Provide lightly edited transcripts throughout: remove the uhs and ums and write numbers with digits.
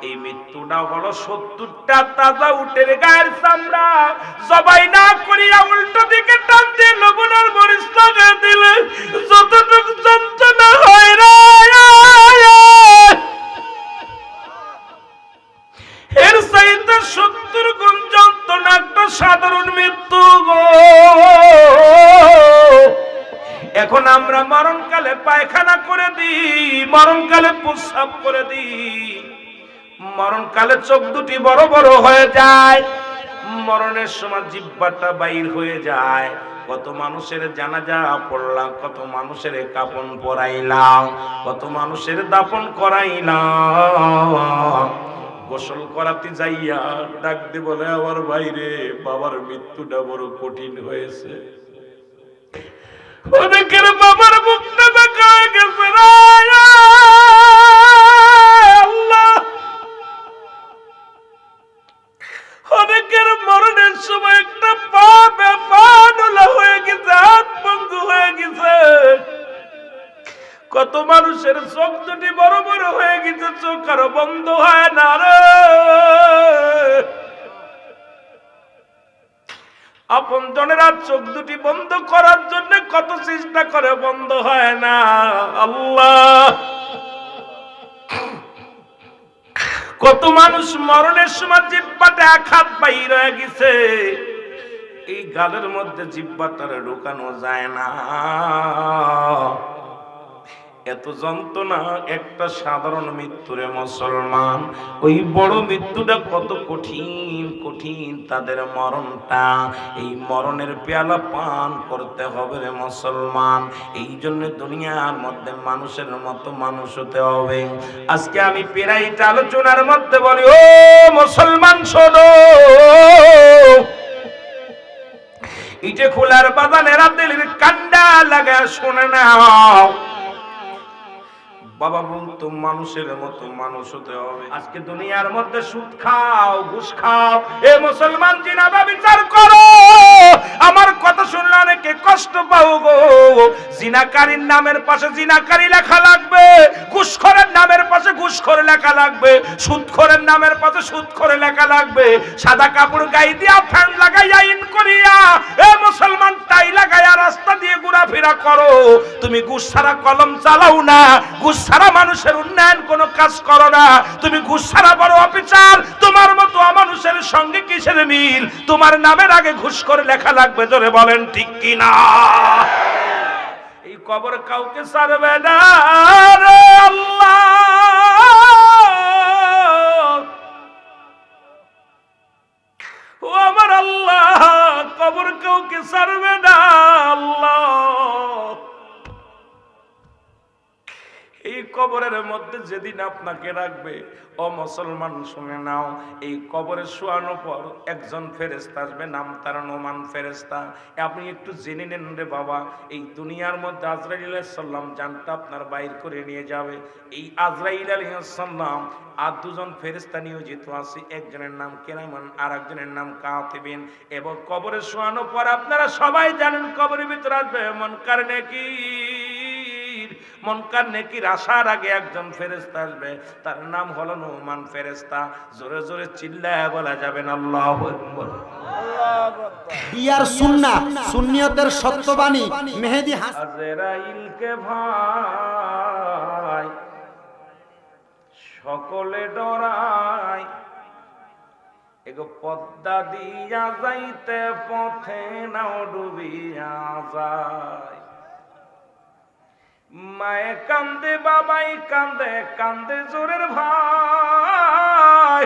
এই মৃত্যুটা হলো 70টা তাজা উটের গায়ের চামড়া জবাই না করিয়া উল্টো দিকে টান দিয়ে লবণ আর মরিচ লাগায় দিলে যতটুকু যন্ত্রণা হয় রে, এর চাইতে 70 গুণ যন্ত্রণা একটা সাধারণ মৃত্যু গো। এখন আমরা মরণকালে পায়খানা করে দিই, মরণকালে প্রস্রাব করে দিই, মরণকালে চোখ দুটি বড় বড় হয়ে যায়, মরণের সময় জিহ্বাটা বাইর হয়ে যায়। কত মানুষের জানাজা পড়লাম, কত মানুষের কাফন পরাইলাম, কত মানুষের দাফন করাইলাম। গোসল করাতে যাইয়া ডাক দিয়ে বলে আমার ভাইরে বাবার মৃত্যুটা বড় কঠিন হয়েছে। অনেকের বাবার মুখটা দেখা হয়ে গেছে না আল্লাহ, অনেকের মরণের সময় একটা পা বেফানুলা হয়ে গেছে, হাত ভঙ্গু হয়ে গেছে। কত মানুষের চোখ দুটি বড় বড় হয়ে গেছে, চোখ আরো বন্ধ হয় না রে। আপন জনেরা চোখ দুটি বন্ধ করার জন্য কত চেষ্টা করে, বন্ধ হয় না। আল্লাহ, কত মানুষ মরণের সময় জিহ্বাটা এক হাত বাইর হয়ে গেছে, এই গালের মধ্যে জিহ্বাটারে ঢোকানো যায় না। এত যন্ত্রণা একটা সাধারণ মৃত্যুরে মুসলমান, ওই বড় মৃত্যুটা কত কঠিন কঠিন তাদের মরণটা। এই মরণের পেয়ালা পান করতে হবে রে মুসলমান। এই জন্য দুনিয়ার মধ্যে মানুষের মতো মানুষ হতে হবে। আজকে আমি পেরাইটা আলোচনার মধ্যে বলি, ও মুসলমান শোনো, এই যে খোলার বাগানের দিলের কান্ডা লাগায় শোনে নাও, বাবা বলতো মানুষের মতো মানুষ হতে হবে। আজকে দুনিয়ার মধ্যে সুদ খাও, ঘুষ খাও। এ মুসলমান জিনাবা বিচার করো, আমার কথা শুনলে অনেকে কষ্ট পাও গো। জিনাকারীর নামের পাশে জিনাকারী লেখা লাগবে, ঘুষখোরের নামের পাশে ঘুষখোর লেখা লাগবে, সুদখোরের নামের পাশে সুদখোর লেখা লাগবে। সাদা কাপড় গায়ে দিয়া ফ্যান লাগাইয়া ইন করিয়া এ মুসলমান টাই লাগাইয়া রাস্তা দিয়ে ঘোরাফেরা করো। তুমি ঘুষ ছাড়া কলম চালাও না, ঘুষ ছাড়া মানুষের উন্নয়ন কোনো কাজ করো না। তুমি ঘুষ ছাড়া বড় অফিসার, তোমার মতো অমানুষের সঙ্গে কিসের মিল? তোমার নামের আগে ঘুষ করে লেখা লাগবে, জোরে বলেন ঠিক কিনা? এই কবর কাউকে ছাড়বে না রে আল্লাহ। ও আমার আল্লাহ, কবর কাউকে ছাড়বে না আল্লাহ। এই কবরের মধ্যে যেদিন আপনাকে রাখবে, ও মুসলমান শুনে নাও, এই কবরে শোয়ানোর পর একজন ফেরেশতা আসবে, নাম তার নোমান ফেরেশতা। আপনি একটু জেনে নেন রে বাবা, এই দুনিয়ার মধ্যে আজরাইল আলাইহিস সালাম জানটা আপনার বাইর করে নিয়ে যাবে। এই আজরাইল আলাইহিস সালাম আর দুজন ফেরেশতা নিয়োজিত আছে, একজনের নাম কিরামান আর একজনের নাম কাতিবিন। এবং কবরে শোয়ানোর পর আপনারা সবাই জানেন কবরের ভিতরে আসবে মুনকার নাকির। মুনকার নাকির আসার আগে একজন ফেরেশতা আসবে, তার নাম হলো নোমান ফেরেশতা। জোরে জোরে চিল্লায় বলা যাবেন আল্লাহু আকবার। ইয়ার সুন্নাহ, সুন্নিয়তের সত্যবাণী মেহেদী হাসান। আজরাইলকে ভাই সকলে ডরায়, এগো পদ্মা দিয়া যাইতে পথে নাও ডুবিয়া যায়। মায়ে কান্দে, বাবাই কান্দে, কান্দে জোরের ভাই।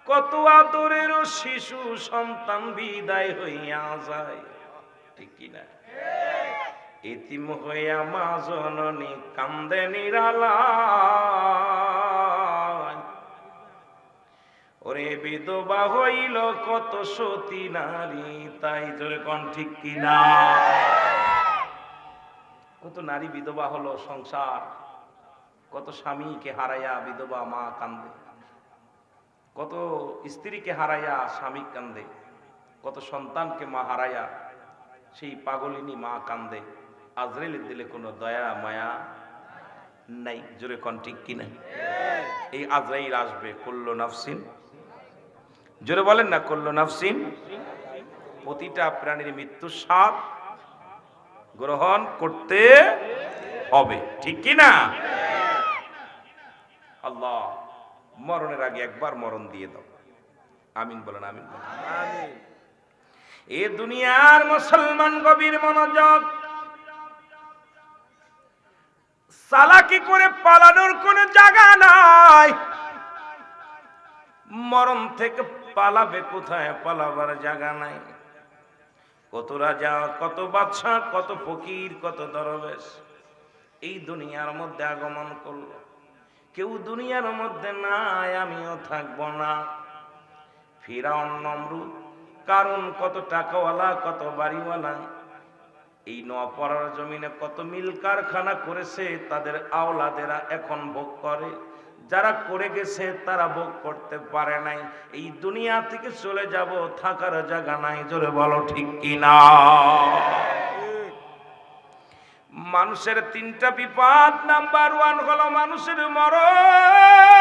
কত আদরের শিশু সন্তান বিদায় হইয়া যায়, ঠিক কিনা? এতিম হইয়া মা জননী কান্দে নিরালায়। ওরে বিধবা হইল কত সতী নারী, তাই জোরে কোন ঠিক কিনা? কত নারী বিধবা হলো সংসার, কত স্বামীকে হারাইয়া বিধবা মা কান্দে, কত স্ত্রীকে হারাইয়া স্বামী কান্দে, কত সন্তানকে মা হারাইয়া সেই পাগলিনী মা কান্দে। আজরাইলের দিলে কোনো দয়া মায়া নাই, জোরে কোন ঠিক কিনা? এই আজরাইল আসবে, কুল্লু নাফসিন, জোরে বলেন না, কুল্লু নাফসিন, প্রতিটা প্রাণীর মৃত্যুর স্বাদ গ্রহণ করতে হবে, ঠিক কি না? আল্লাহ মরণের আগে একবার মরণ দিয়ে দাও, আমিন বলেন, আমিন বলেন। এ দুনিয়ার মুসলমান গভীর মনোযোগ, চালাকি করে পালানোর কোন জায়গা নাই। মরণ থেকে পালাবে কোথায়? পালাবার জায়গা নাই। কত রাজা, কত বাদশা, কত ফকির, কত দরবেশ এই দুনিয়ার মধ্যে আগমন করলো। কেউ দুনিয়ার মধ্যে নাই, আমিও থাকবো না। ফিরাউন, নমরুদ, কারণ কত টাকাওয়ালা, কত বাড়িওয়ালা এই নোয়াপাড়ার জমিনে কত মিল কারখানা করেছে, তাদের আওলাদেরা এখন ভোগ করে। যারা করে গেছে তারা ভোগ করতে পারে নাই। এই দুনিয়া থেকে চলে যাব, থাকার জায়গা নাই, জোরে বলো ঠিক কিনা? মানুষের তিনটা বিপদ, নাম্বার 1 হলো মানুষের মরণ,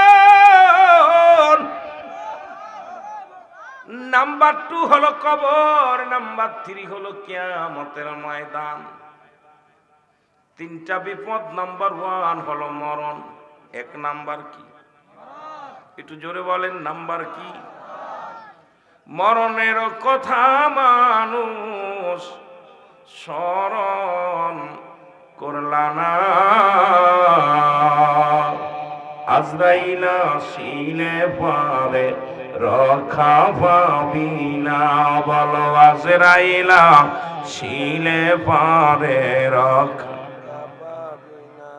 নাম্বার 2 হলো কবর, নাম্বার 3 হলো কিয়ামতের ময়দান। তিনটা বিপদ, নাম্বার 1 হলো মরণ। 1 নাম্বার কি? একটু জোরে বলেন, নাম্বার কি? মরণের কথা মানুষ স্মরণ করলা না, আজরাইল আসিলে পারে রক্ষা পাবি না। বলো, আজরাইল আসিলে পারে রক্ষা পাবি না।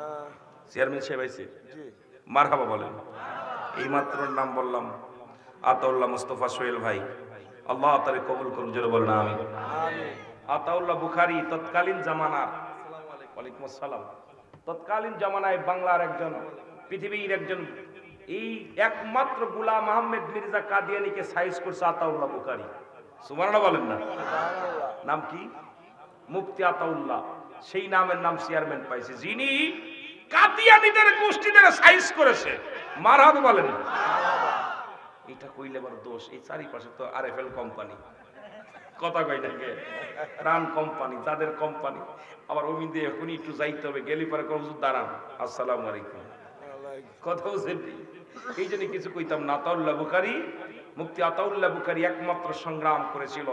চেয়ারম্যান সাহেব আইছে, মারহাবা বলেন। এই মাত্র নাম বললাম, আতাউল্লাহ মুস্তাফা সোহেল ভাই, আল্লাহ তাআলা কবুল করুন, জোরে বলেন আমিন। আতাউল্লাহ বুখারী তৎকালীন জামানার, ওয়ালাইকুম আসসালাম, তৎকালীন জামানায় বাংলার একজন, পৃথিবীর একজন, এই একমাত্র গোলাম আহমেদ মির্জা কাদিয়ানীকে সাইজ করছে আতাউল্লাহ বুখারী। সুবহানাল্লাহ বলেন না? নাম কি? মুফতি আতাউল্লাহ। সেই নামের নাম চেয়ারম্যান পাইছে, যিনি কাদিয়ানীদের গোষ্ঠীদের সাইজ করেছে। মারহাবা বলেন। এটা কইলে বড় দোষ, এই চারিপাশে তো আরএফএল কোম্পানি, কথা কই না কে, প্রাণ কোম্পানি, যাদের কোম্পানি। আবার ওই দিয়ে এখনই একটু যাইতে হবে, গেলি পরে হুজুর দাঁড়ান, আসসালামু আলাইকুম, কথা বুঝেন? এই জন্য কিছু কইতাম না। আতাউল্লাহ বুখারী, মুফতি আতাউল্লাহ বুখারী একমাত্র সংগ্রাম করেছিল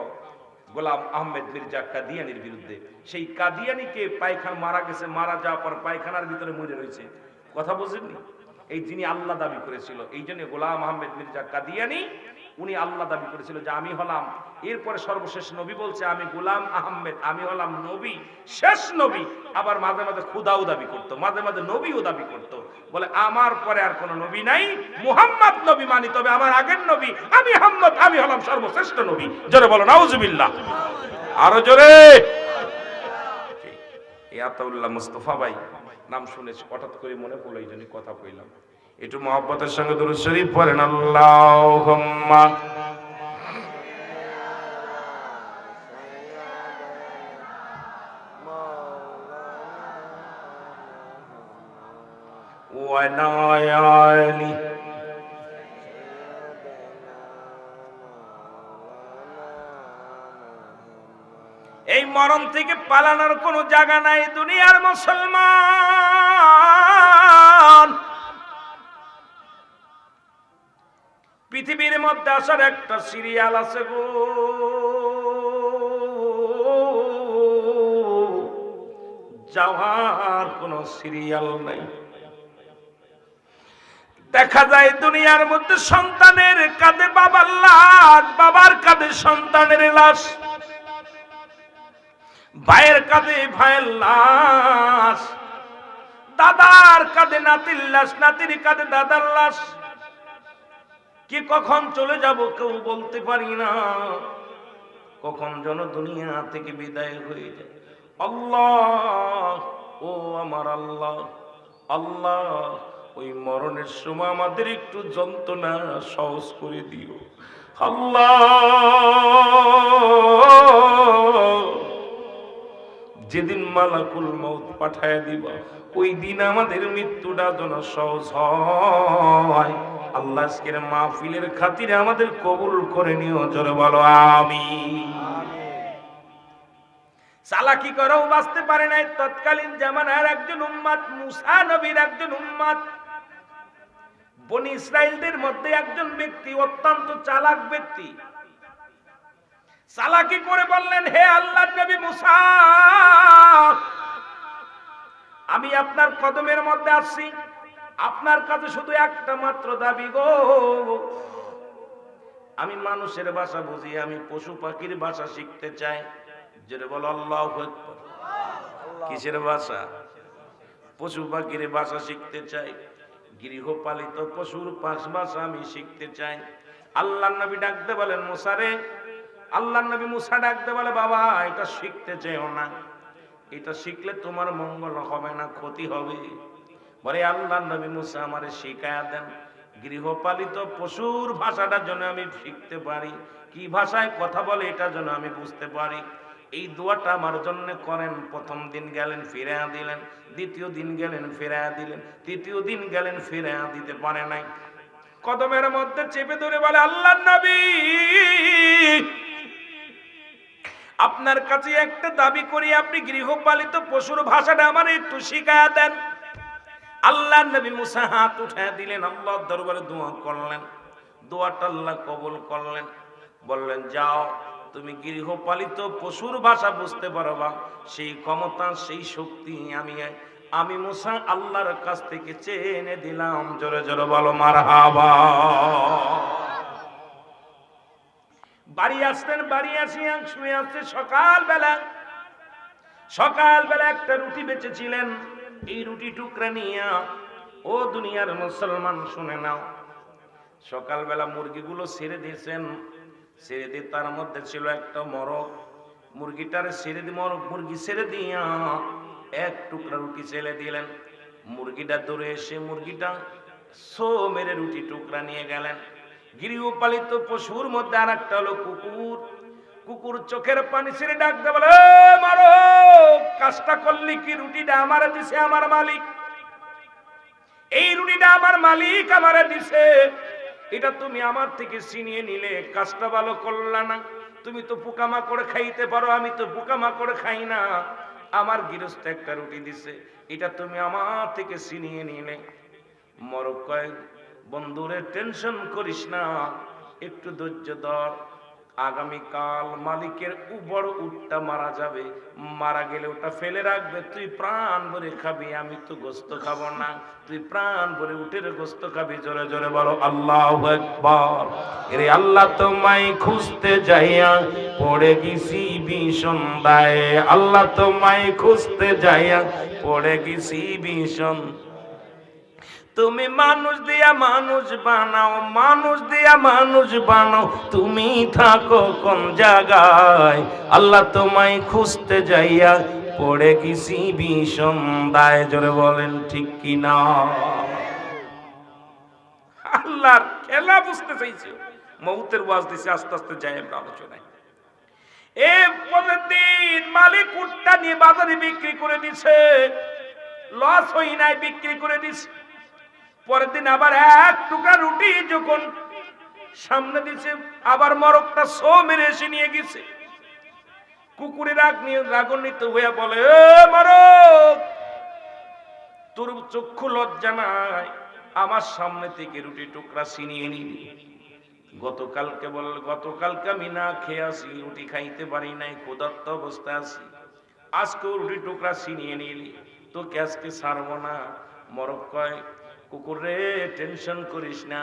গোলাম আহমেদ মির্জা কাদিয়ানীর বিরুদ্ধে। সেই কাদিয়ানীকে পায়খানা মারা গেছে, মারা যাওয়ার পর পায়খানার ভিতরে মরে রয়েছে, কথা বুঝেননি? এই যিনি আল্লাহ দাবি করেছিল, এই জন্য গোলাম আহমেদ মির্জা কাদিয়ানী, উনি আল্লাহ দাবি করেছিল যে আমি হলাম, এরপরে সর্বশেষ নবী বলছে আমি গোলাম আহমেদ, আমি হলাম নবী, শেষ নবী। আবার মাঝে মাঝে খুদাও দাবি করতো, মাঝে মাঝে নবীও দাবি করতো, বলে আমার পরে আর কোন নবী নাই, মুহাম্মদ নবী মানি, তবে আমার আগের নবী আমি আহমদ, আমি হলাম সর্বশ্রেষ্ঠ নবী। জোরে বলো নাউজুবিল্লাহ, আরো জোরে। এই আতাউল্লাহ মুস্তাফা ভাই নাম শুনেছি, হঠাৎ করে মনে পড়লো, এই জন্য কথা কইলাম। একটু মহব্বতের সঙ্গে দুরূদ শরীফ পড়েন, আল্লাহুম্মা ওয়া নায়ালি। এই মরণ থেকে পালানোর কোনো জায়গা নাই দুনিয়ার মুসলমান। পৃথিবীর মধ্যে আসার একটা সিরিয়াল আছে গো, যাওয়ার কোন সিরিয়াল নাই। দেখা যায় দুনিয়ার মধ্যে সন্তানের কাঁধে বাবার লাশ, বাবার কাঁধে সন্তানের লাশ, ভাইয়ের কাঁধে ভাইয়ের লাশ, দাদার কাঁধে নাতির লাশ, নাতির কাঁধে দাদার লাশ। কি কখন চলে যাব কেউ বলতে পারি না, কখন যেন দুনিয়া থেকে বিদায় হয়ে যায়। আল্লাহ, ও আমার আল্লাহ, আল্লাহ ওই মরণের সময় আমাদের একটু যন্ত্রণা সহজ করে দিও আল্লাহ। যেদিন মালাকুল মউত পাঠায় দিব, ওই দিন আমাদের মৃত্যুটা যেন সহজ হয়। আল্লাহ আজকের মাহফিলের খাতিরে আমাদের কবুল করে নিও, জোরে বলো আমিন। চালাকি করেও বাঁচতে পারে নাই তৎকালীন জামানার একজন উম্মত, মুসা নবীর একজন উম্মত। বনি ইসরাইলদের মধ্যে একজন ব্যক্তি, অত্যন্ত চালাক ব্যক্তি, চালাকি করে বললেন, হে আল্লাহর নবী মুসা, আমি আপনার কদমের মধ্যে আসছি, আপনার কাছে শুধু একটা মাত্র দাবি গো, আমি মানুষের ভাষা বুঝি, আমি পশু পাখির ভাষা শিখতে চাই। যেটা বলো আল্লাহু আকবার। কিসের ভাষা? পশু পাখির ভাষা শিখতে চাই, গৃহপালিত পশুর ভাষা আমি শিখতে চাই। আল্লাহর নবী ডাকতে বলেন, মুসা রে। আল্লাহর নবী মুসা ডাকতে বলে, বাবা এটা শিখতে চাইও না, এটা শিখলে তোমার মঙ্গল হবে না, ক্ষতি হবে। বলে আল্লাহর নবী মুসা আমারে শিখায়া দেন, গৃহপালিত পশুর ভাষাটা যেন আমি শিখতে পারি, কি ভাষায় কথা বলে এটা যেন আমি বুঝতে পারি। এই দোয়াটা আমার জন্য করেন। প্রথম দিন গেলেন, ফিরাইয়া দিলেন, দ্বিতীয় দিন গেলেন, ফিরাইয়া দিলেন, তৃতীয় দিন গেলেন, ফিরাইয়া দিতে পারে নাই। কদমের মধ্যে চেপে ধরে বলে, আল্লাহর নবী আপনার কাছে একটা দাবি করি, আপনি গৃহপালিত পশুর ভাষাটা আমার একটু শিখায়া দেন। আল্লাহর নবী মুসা হাত উঠায় দিলেন, আল্লাহর দরবারে দোয়া করলেন, দোয়াটা আল্লাহ কবুল করলেন। বললেন, যাও তুমি গৃহপালিত পশুর ভাষা বুঝতে পারবা, সেই ক্ষমতা সেই শক্তি আমি মুসা আল্লাহর কাছ থেকে চেয়ে এনে দিলাম। জোরে জোরে বলো মারহাবা। বাড়ি আসতেন, বাড়ি আসিয়া শুয়ে আসছে সকালবেলা একটা রুটি বেঁচেছিলেন। এই রুটি টুকরা নিয়ে, ও দুনিয়ার মুসলমান শুনে নাও, সকালবেলা মুরগিগুলো ছেড়ে দিয়েছেন, ছেড়ে দিয়ে তার মধ্যে ছিল একটা মরক। মুরগিটার মুরগি ছেড়ে দিয়া এক টুকরা রুটি ছেড়ে দিলেন। মুরগিটা দৌড়ে এসে মুরগিটা সো মেরে রুটি টুকরা নিয়ে গেলেন। গৃহপালিত পশুর মধ্যে আর একটা হলো কুকুর। কুকুর চোখের পানি ছেড়ে ডাকতে বলে, মারো, কাজটা করলি কি? রুটিটা আমারে দিছে আমার মালিক, এই রুটিটা আমার মালিক আমারে দিছে, এটা তুমি আমার থেকে ছিনিয়ে নিলে, কাজটা ভালো করলা না। তুমি তো পোকামাকড় খাইতে পারো, আমি তো পোকামাকড় খাই না, আমার গৃহস্থ একটা রুটি দিছে, এটা তুমি আমার থেকে ছিনিয়ে নিলে। মরক কয়, বন্ধুরে টেনশন করিস না, একটু ধৈর্য ধর, আগামীকাল মালিকের বড় উটটা মারা যাবে, মারা গেলে ওটা ফেলে রাখবে, তুই প্রাণ ভরে খাবি, আমি তো গোস্ত খাবো না, তুই প্রাণ ভরে উটের গোস্ত খাবি। জোরে জোরে বলো আল্লাহু আকবার। এরে আল্লাহ তোমায় খুঁজতে যাইয়া পড়ে গেছি ভীষণ দায়ে, আল্লাহ তোমায় খুঁজতে যাইয়া পড়ে গেছি ভীষণ। তুমি মানুষ দিয়া মানুষ বানাও, মানুষ দিয়া মানুষ বানাও, তুমি থাকো কোন জায়গায়? আল্লাহ তোমায় খুঁজতে যাইয়া পড়ে গেছি ভীষণ দায়ে। জোরে বলেন ঠিক কি না? আল্লাহর খেলা বুঝতে চাইছে, মউতের ওয়াজ দিছে। আস্তে আস্তে যাই আমরা আলোচনায়। এই পরের দিন মালিক উটটা নিয়ে বাজারে বিক্রি করে দিছে, লস হই নাই, বিক্রি করে দিছে। পরের দিন আবার এক টুকরা রুটি যখন সামনে দিছে, আবার মরকটা সো মেরে এসে নিয়ে গেছে। কুকুরের রাগান্বিত হইয়া বলে, মরক, তোর চক্ষু লজ্জা নাই? আমার সামনে থেকে রুটি টুকরা ছিনিয়ে নিবি। গতকালকে আমি না খেয়ে আসি, রুটি খাইতে পারি নাই, ক্ষুধার্ত অবস্থায় আছি, আজকেও রুটি টুকরা ছিনিয়ে নিলি, তোকে আজকে ছাড়বো না। মরক কয়, কুকুর রে, টেনশন করিস না,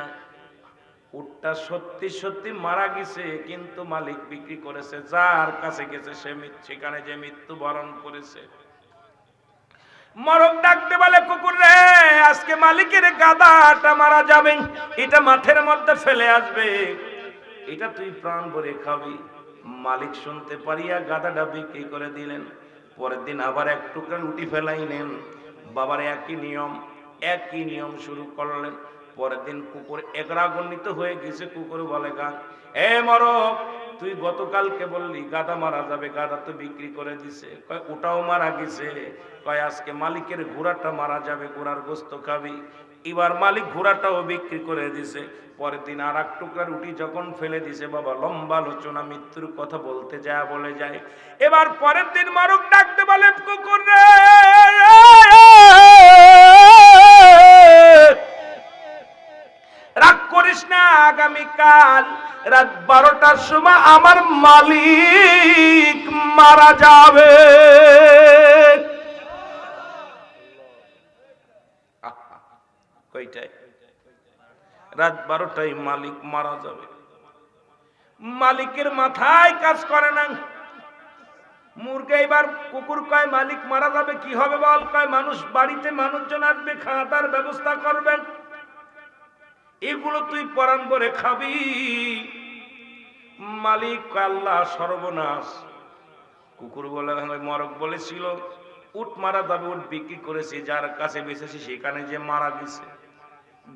উটটা সত্যি সত্যি মারা গেছে, কিন্তু মালিক বিক্রি করেছে, যার কাছে গেছে সে সেখানে যে মৃত্যু বরণ করেছে। মরক ডাকতে বলে, কুকুর রে, আজকে মালিকের গাদাটা মারা যাবে, এটা মাঠের মধ্যে ফেলে আসবে, এটা তুই প্রাণ ভরে খাবি। মালিক শুনতে পারিয়া গাদাটা বিক্রি করে দিলেন। পরের দিন আবার এক টুকরা রুটি ফেলাইলেন। বাবার একই নিয়ম শুরু করলেন। পরের দিন কুকুর এগরাগন্বিত হয়ে গেছে। কুকুর বলে গা, এ মরক, তুই গতকালকে বললি গাধা মারা যাবে, গাধা তো বিক্রি করে দিছে। কয় ওটাও মারা গেছে। কয় আজকে মালিকের ঘোড়াটা মারা যাবে, ঘোড়ার গোস্ত খাবি। এবার মালিক ঘোড়াটাও বিক্রি করে দিছে। পরের দিন আর এক টুকরা রুটি যখন ফেলে দিছে, বাবা লম্বা আলোচনা মৃত্যুর কথা বলতে যায় বলে যায়। এবার পরের দিন মারুক ডাকতে বলে, কুকুর রে, রাগ করিস না, আগামীকাল রাত 12টার সময় আমার মালিক মারা যাবে। কয়টায়? রাত 12টায় মালিক মারা যাবে। মালিকের মাথায় কাজ করে না। মুরগে এবার কুকুর কয় মালিক মারা যাবে, কি হবে বল? কয় মানুষ, বাড়িতে মানুষজন আসবে, খাওয়া দাওয়ার ব্যবস্থা করবেন, এগুলো তুই পরাণ করে খাবি। মালিক আল্লাহ সর্বনাশ। কুকুর বলে, মরক বলেছিল উট মারা যাবে, উট বিক্রি করেছি, যার কাছে বেঁচেছি সেখানে যে মারা গেছে।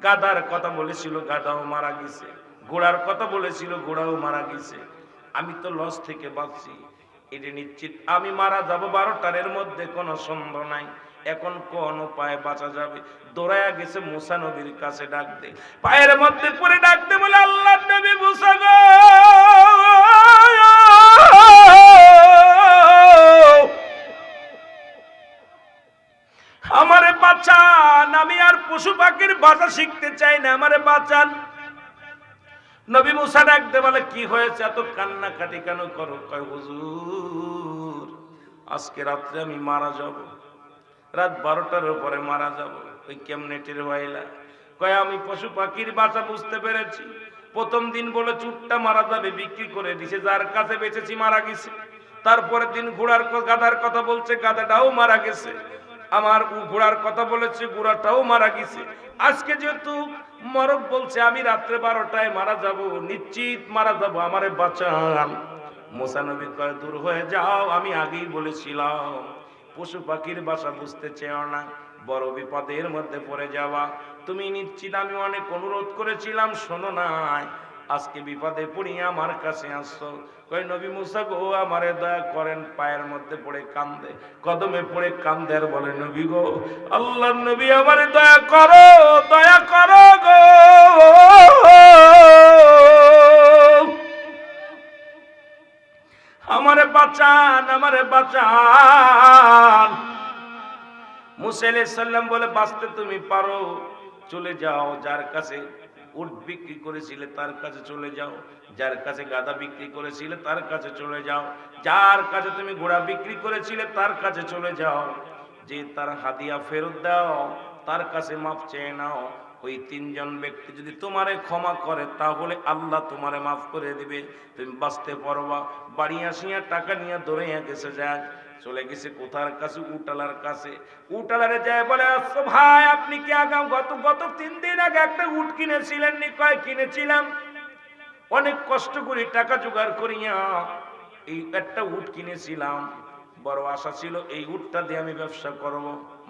গাধার কথা বলেছিল, গাধাও মারা গেছে। ঘোড়ার কথা বলেছিল, ঘোড়াও মারা গেছে। আমি তো লস থেকে বাঁচছি, এটা নিশ্চিত আমি মারা যাব 12টার মধ্যে, কোনো সন্দেহ নাই। এখন কোন উপায়ে বাঁচা যাবে? দৌড়ায়া গেছে মুসা নবীর কাছে, ডাক দে, পায়ের মধ্যে পড়ে ডাক দে, বলে আল্লাহ নবী মুসা গো, আমারে বাঁচান, আমি আর পশু পাখির ভাষা শিখতে চাই না, আমারে বাঁচান। নবী মুসা ডাক দে, বলে কি হয়েছে, এত কান্নাকাটি কেন করো? কয় হুজুর, আজকে রাত্রে আমি মারা যাব, রাত 12টার পরে মারা যাব। ওই কেমনে টের হইলা? কয় আমি পশু পাখির ভাষা বুঝতে পেরেছি। প্রথম দিন বলে চুটটা মারা যাবে, বিক্রি করে দিছে, যার কাছে বেঁচেছি মারা গেছে। তারপরের দিন ঘোড়ার গাধার কথা বলছে, গাধাটাও মারা গেছে। আমার ঘোড়ার কথা বলেছে, ঘোড়াটাও মারা গেছে। আজকে যেহেতু মরক বলছে আমি রাত্রে 12টায় মারা যাব, নিশ্চিত মারা যাব, আমারে বাঁচান। মুসা নবী কয় দূর হয়ে যাও, আমি আগেই বলেছিলাম পশু পাখির ভাষা বুঝতে চেও না, বড় বিপদের মধ্যে পড়ে যাওয়া। তুমি নিশ্চিত আমি অনেক অনুরোধ করেছিলাম, শোনো নাই, আজকে বিপদে পড়িয়া আমার কাছে আসছো। কই নবী মুসা গো, আমারে দয়া করেন। পায়ের মধ্যে পড়ে কান্দে, কদমে পড়ে কান্দে, আর বলে নবী গো, আল্লাহর নবী আমারে দয়া করো, দয়া করো গো, আমারে বাঁচান, আমারে বাঁচান। মুসা আলাইহিস সালাম বলে, বাঁচতে তুমি পারো, চলে যাও, যার কাছে উট বিক্রি করেছিলে তার কাছে চলে যাও, যার কাছে গাধা বিক্রি করেছিলে তার কাছে চলে যাও, যার কাছে তুমি ঘোড়া বিক্রি করেছিলে তার কাছে চলে যাও, যে তার হাদিয়া ফেরত দাও, তার কাছে মাফ চেয়ে নাও। ওই 3 জন ব্যক্তি যদি তোমারে ক্ষমা করে, তাহলে আল্লাহ তোমারে মাফ করে দিবে, তুমি বাঁচতে পারবা। বাড়ি আসিয়া টাকা নিয়ে দৌড়াইয়া গেছে, যাক চলে গেছে কোথার কাছে? উটালার কাছে। উটালারে যায় বলে, আচ্ছা ভাই, আপনি কি আগাম গত 3 দিন আগে একটা উট কিনেছিলেন নি? কয় কিনেছিলাম, অনেক কষ্ট করে টাকা জোগাড় করিয়া এই একটা উট কিনেছিলাম। বড় আশা ছিল এই উটটা দিয়ে আমি ব্যবসা করব,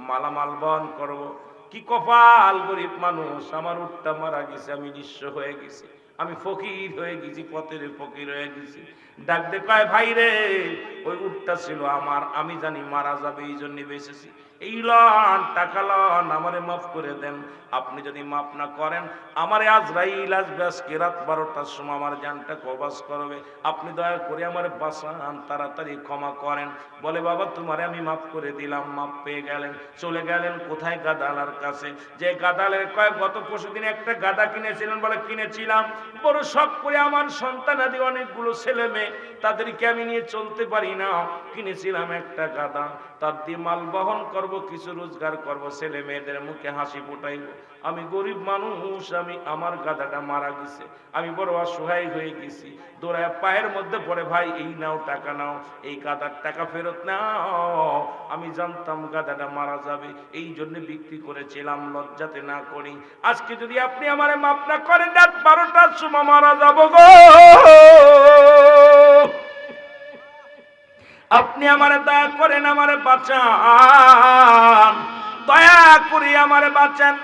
মালামাল বহন করব। কি কপাল, গরিব মানুষ, আমার উটটা মারা গেছে, আমি নিঃস্ব হয়ে গেছি, আমি ফকির হয়ে গেছি, পথের ফকির হয়ে গেছি। ডাক দে, কয় ভাই রে, ওই উটটা ছিল আমার, আমি জানি মারা যাবে, এই জন্য বেঁচেছি। এই লন টাকা লন, আমারে মাফ করে দেন। আপনি যদি মাফ না করেন, আমারে আজরাইল আসবে আজকে রাত 12টার সময়, আমার জানটা কবজ করবে। আপনি দয়া করে আমারে বাঁচান, তাড়াতাড়ি ক্ষমা করেন। বলে, বাবা তোমারে আমি মাফ করে দিলাম। মাফ পেয়ে গেলেন, চলে গেলেন কোথায়? গাদালার কাছে। যে গাদালের কয় গত পরশুদিন একটা গাদা কিনেছিলেন, বলে কিনেছিলাম, বড় শখ করে, আমার সন্তানাদি অনেকগুলো ছেলে মেয়ে, তাদেরকে আমি নিয়ে চলতে পারি না, কিনেছিলাম একটা গাদা, তার দিয়ে মাল বহন করব, কিছু রোজগার করব, ছেলে মেয়েদের মুখে হাসি ফোটাইব। আমি গরিব মানুষ, আমার গাদাটা মারা গেছে, আমি বড় অসহায় হয়ে গেছি। দৌড়ায় পায়ের মধ্যে পড়ে, ভাই এই নাও, টাকা নাও, এই গাদার টাকা ফেরত নাও, আমি জানতাম গাদাটা মারা যাবে, এই জন্য বিক্রি করেছিলাম, লজ্জাতে না করি। আজকে যদি আপনি আমারে মাফ না করেন, রাত 12টার সময় মারা যাব গো, আপনি আমারে দয়া করেন, আমারে বাঁচান, দয়া করে আমারে বাঁচান।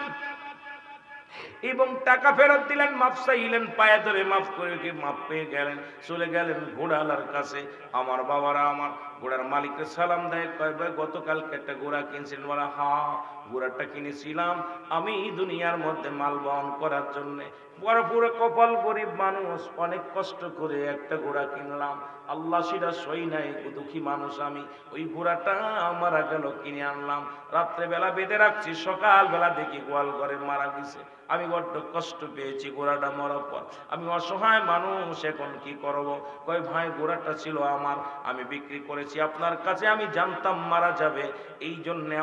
এবং টাকা ফেরত দিলেন, মাফ চাইলেন, পায়ে ধরে মাফ করে মাফ পেয়ে গেলেন, চলে গেলেন ঘোড়াওয়ালার কাছে। আমার বাবারা আমার ঘোড়ার মালিককে সালাম দেয়, কয় ভাই গতকালকে একটা ঘোড়া কিনছিলেন? বলে হ্যাঁ, ঘোড়াটা কিনেছিলাম আমি দুনিয়ার মধ্যে মাল বহন করার জন্য। বড় পুরো কপাল, গরিব মানুষ, অনেক কষ্ট করে একটা ঘোড়া কিনলাম, আল্লাহ সেটা সই নাই, দুঃখী মানুষ আমি। ওই ঘোড়াটা মারা গেল, কিনে আনলাম, রাত্রেবেলা বেঁধে রাখছি, সকালবেলা দেখি গোয়াল ঘরে মারা গেছে। আমি বড্ড কষ্ট পেয়েছি ঘোড়াটা মরার পর। আমি অসহায় মানুষ, এখন কি করব? কয় ভাই ঘোড়াটা ছিল আমার, আমি বিক্রি করেছি আপনার কাছে, আমি জানতাম মারা যাবে, এই জন্যে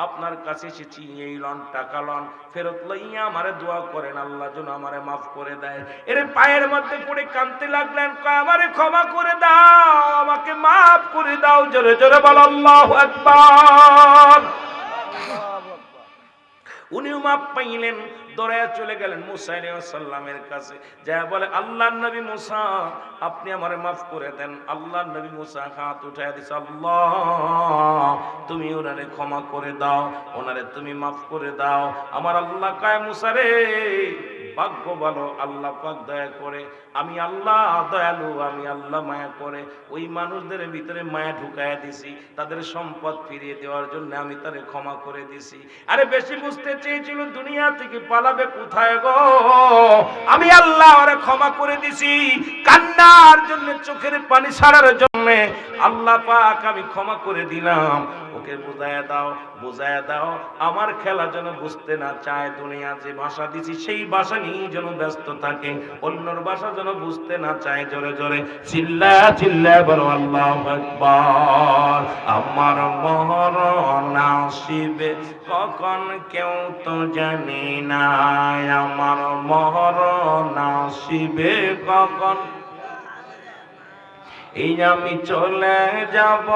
আপনার কাছে এসেছি, এই লন টাকা লন, ফেরত লইয়া আমারে দোয়া করেন, আল্লাহ যেন আমারে মাফ করে দেয়। এর পায়ের মধ্যে পড়ে কাঁদতে লাগলেন, কয় আমারে ক্ষমা করে দাও, আমাকে মাফ করে দাও। জোরে জোরে বল আল্লাহু আকবার। উনিও মাপ পাইলেন, দৌড়ায় চলে গেলেন মুসা আলাইহিস সালামের কাছে, যা বলে আল্লাহর নবী মুসা আপনি আমারে মাফ করে দেন। আল্লাহর নবী মুসা হাত উঠায় দিছে, আল্লাহ তুমি ওনারে ক্ষমা করে দাও, ওনারে তুমি মাফ করে দাও। আমার আল্লাহ কয় মুসা রে, ভাগ্য ভালো, আল্লাহ পাক দয়া করে, আমি আল্লাহ দয়ালু, আমি আল্লাহ মায়া করে ওই মানুষদের ভিতরে মায়া ঢুকাইয়া দিছি, তাদের সম্পদ ফিরিয়ে দেওয়ার জন্য আমি তারে ক্ষমা করে দিছি। আরে বেশি বুঝতে চেয়েছিল দুনিয়া থেকে পালাবে কোথায় গো, আমি আল্লাহ ওরে ক্ষমা করে দিছি, কান্নার জন্য, চোখের পানি ছাড়ার জন্য আল্লাহ পাক আমি ক্ষমা করে দিলাম, ওকে বুঝায়া দাও, বুঝায়া দাও, আমার খেলা যেন বুঝতে না চায়, দুনিয়া যে ভাষা দিছি সেই ভাষা নিয়ে যেন ব্যস্ত থাকে, অন্যর ভাষা যেন বুঝতে না চায়। জোরে জোরে চিল্লা চিল্লা বলো আল্লাহু আকবার। আমার মরণ আসিবে কখন কেউ তো জানি না, আমার মরণ আসিবে কখন, এই আমি চলে যাব,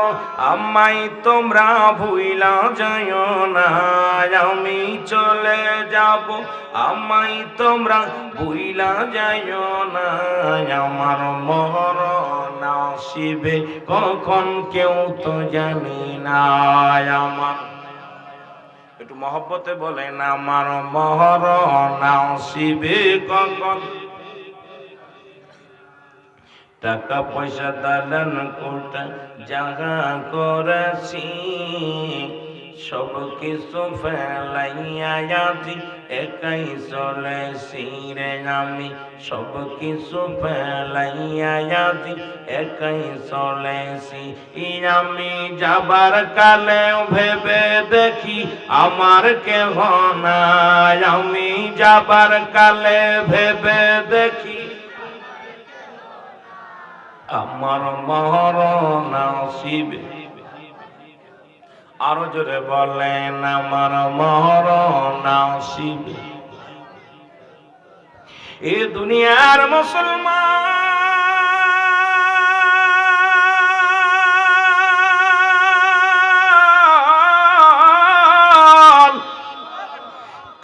আমায় তোমরা ভুইলা যাইও না, আমি চলে যাব, আমায় তোমরা ভুইলা যাইও না, আমার মরণ আসিবে কখন কেউ তো জানি না, আমার, একটু মহব্বতে বলেন, আমার মরণ আসিবে কখন। টাকা পয়সা দালান কোটা জাগা করেছি, সব কিছু ফেলাইয়া আজি একাই চলেছি রে, আমি সব কিছু ফেলাইয়া আজি একাই চলেছি, আমি যাবার কালে ভেবে দেখি আমার কেহ নাই, আমি যাবার কালে ভেবে দেখি আমার মরণ আসিবে, আরো জোরে বলেন আমার মরণ আসিবে। এ দুনিয়ার মুসলমান,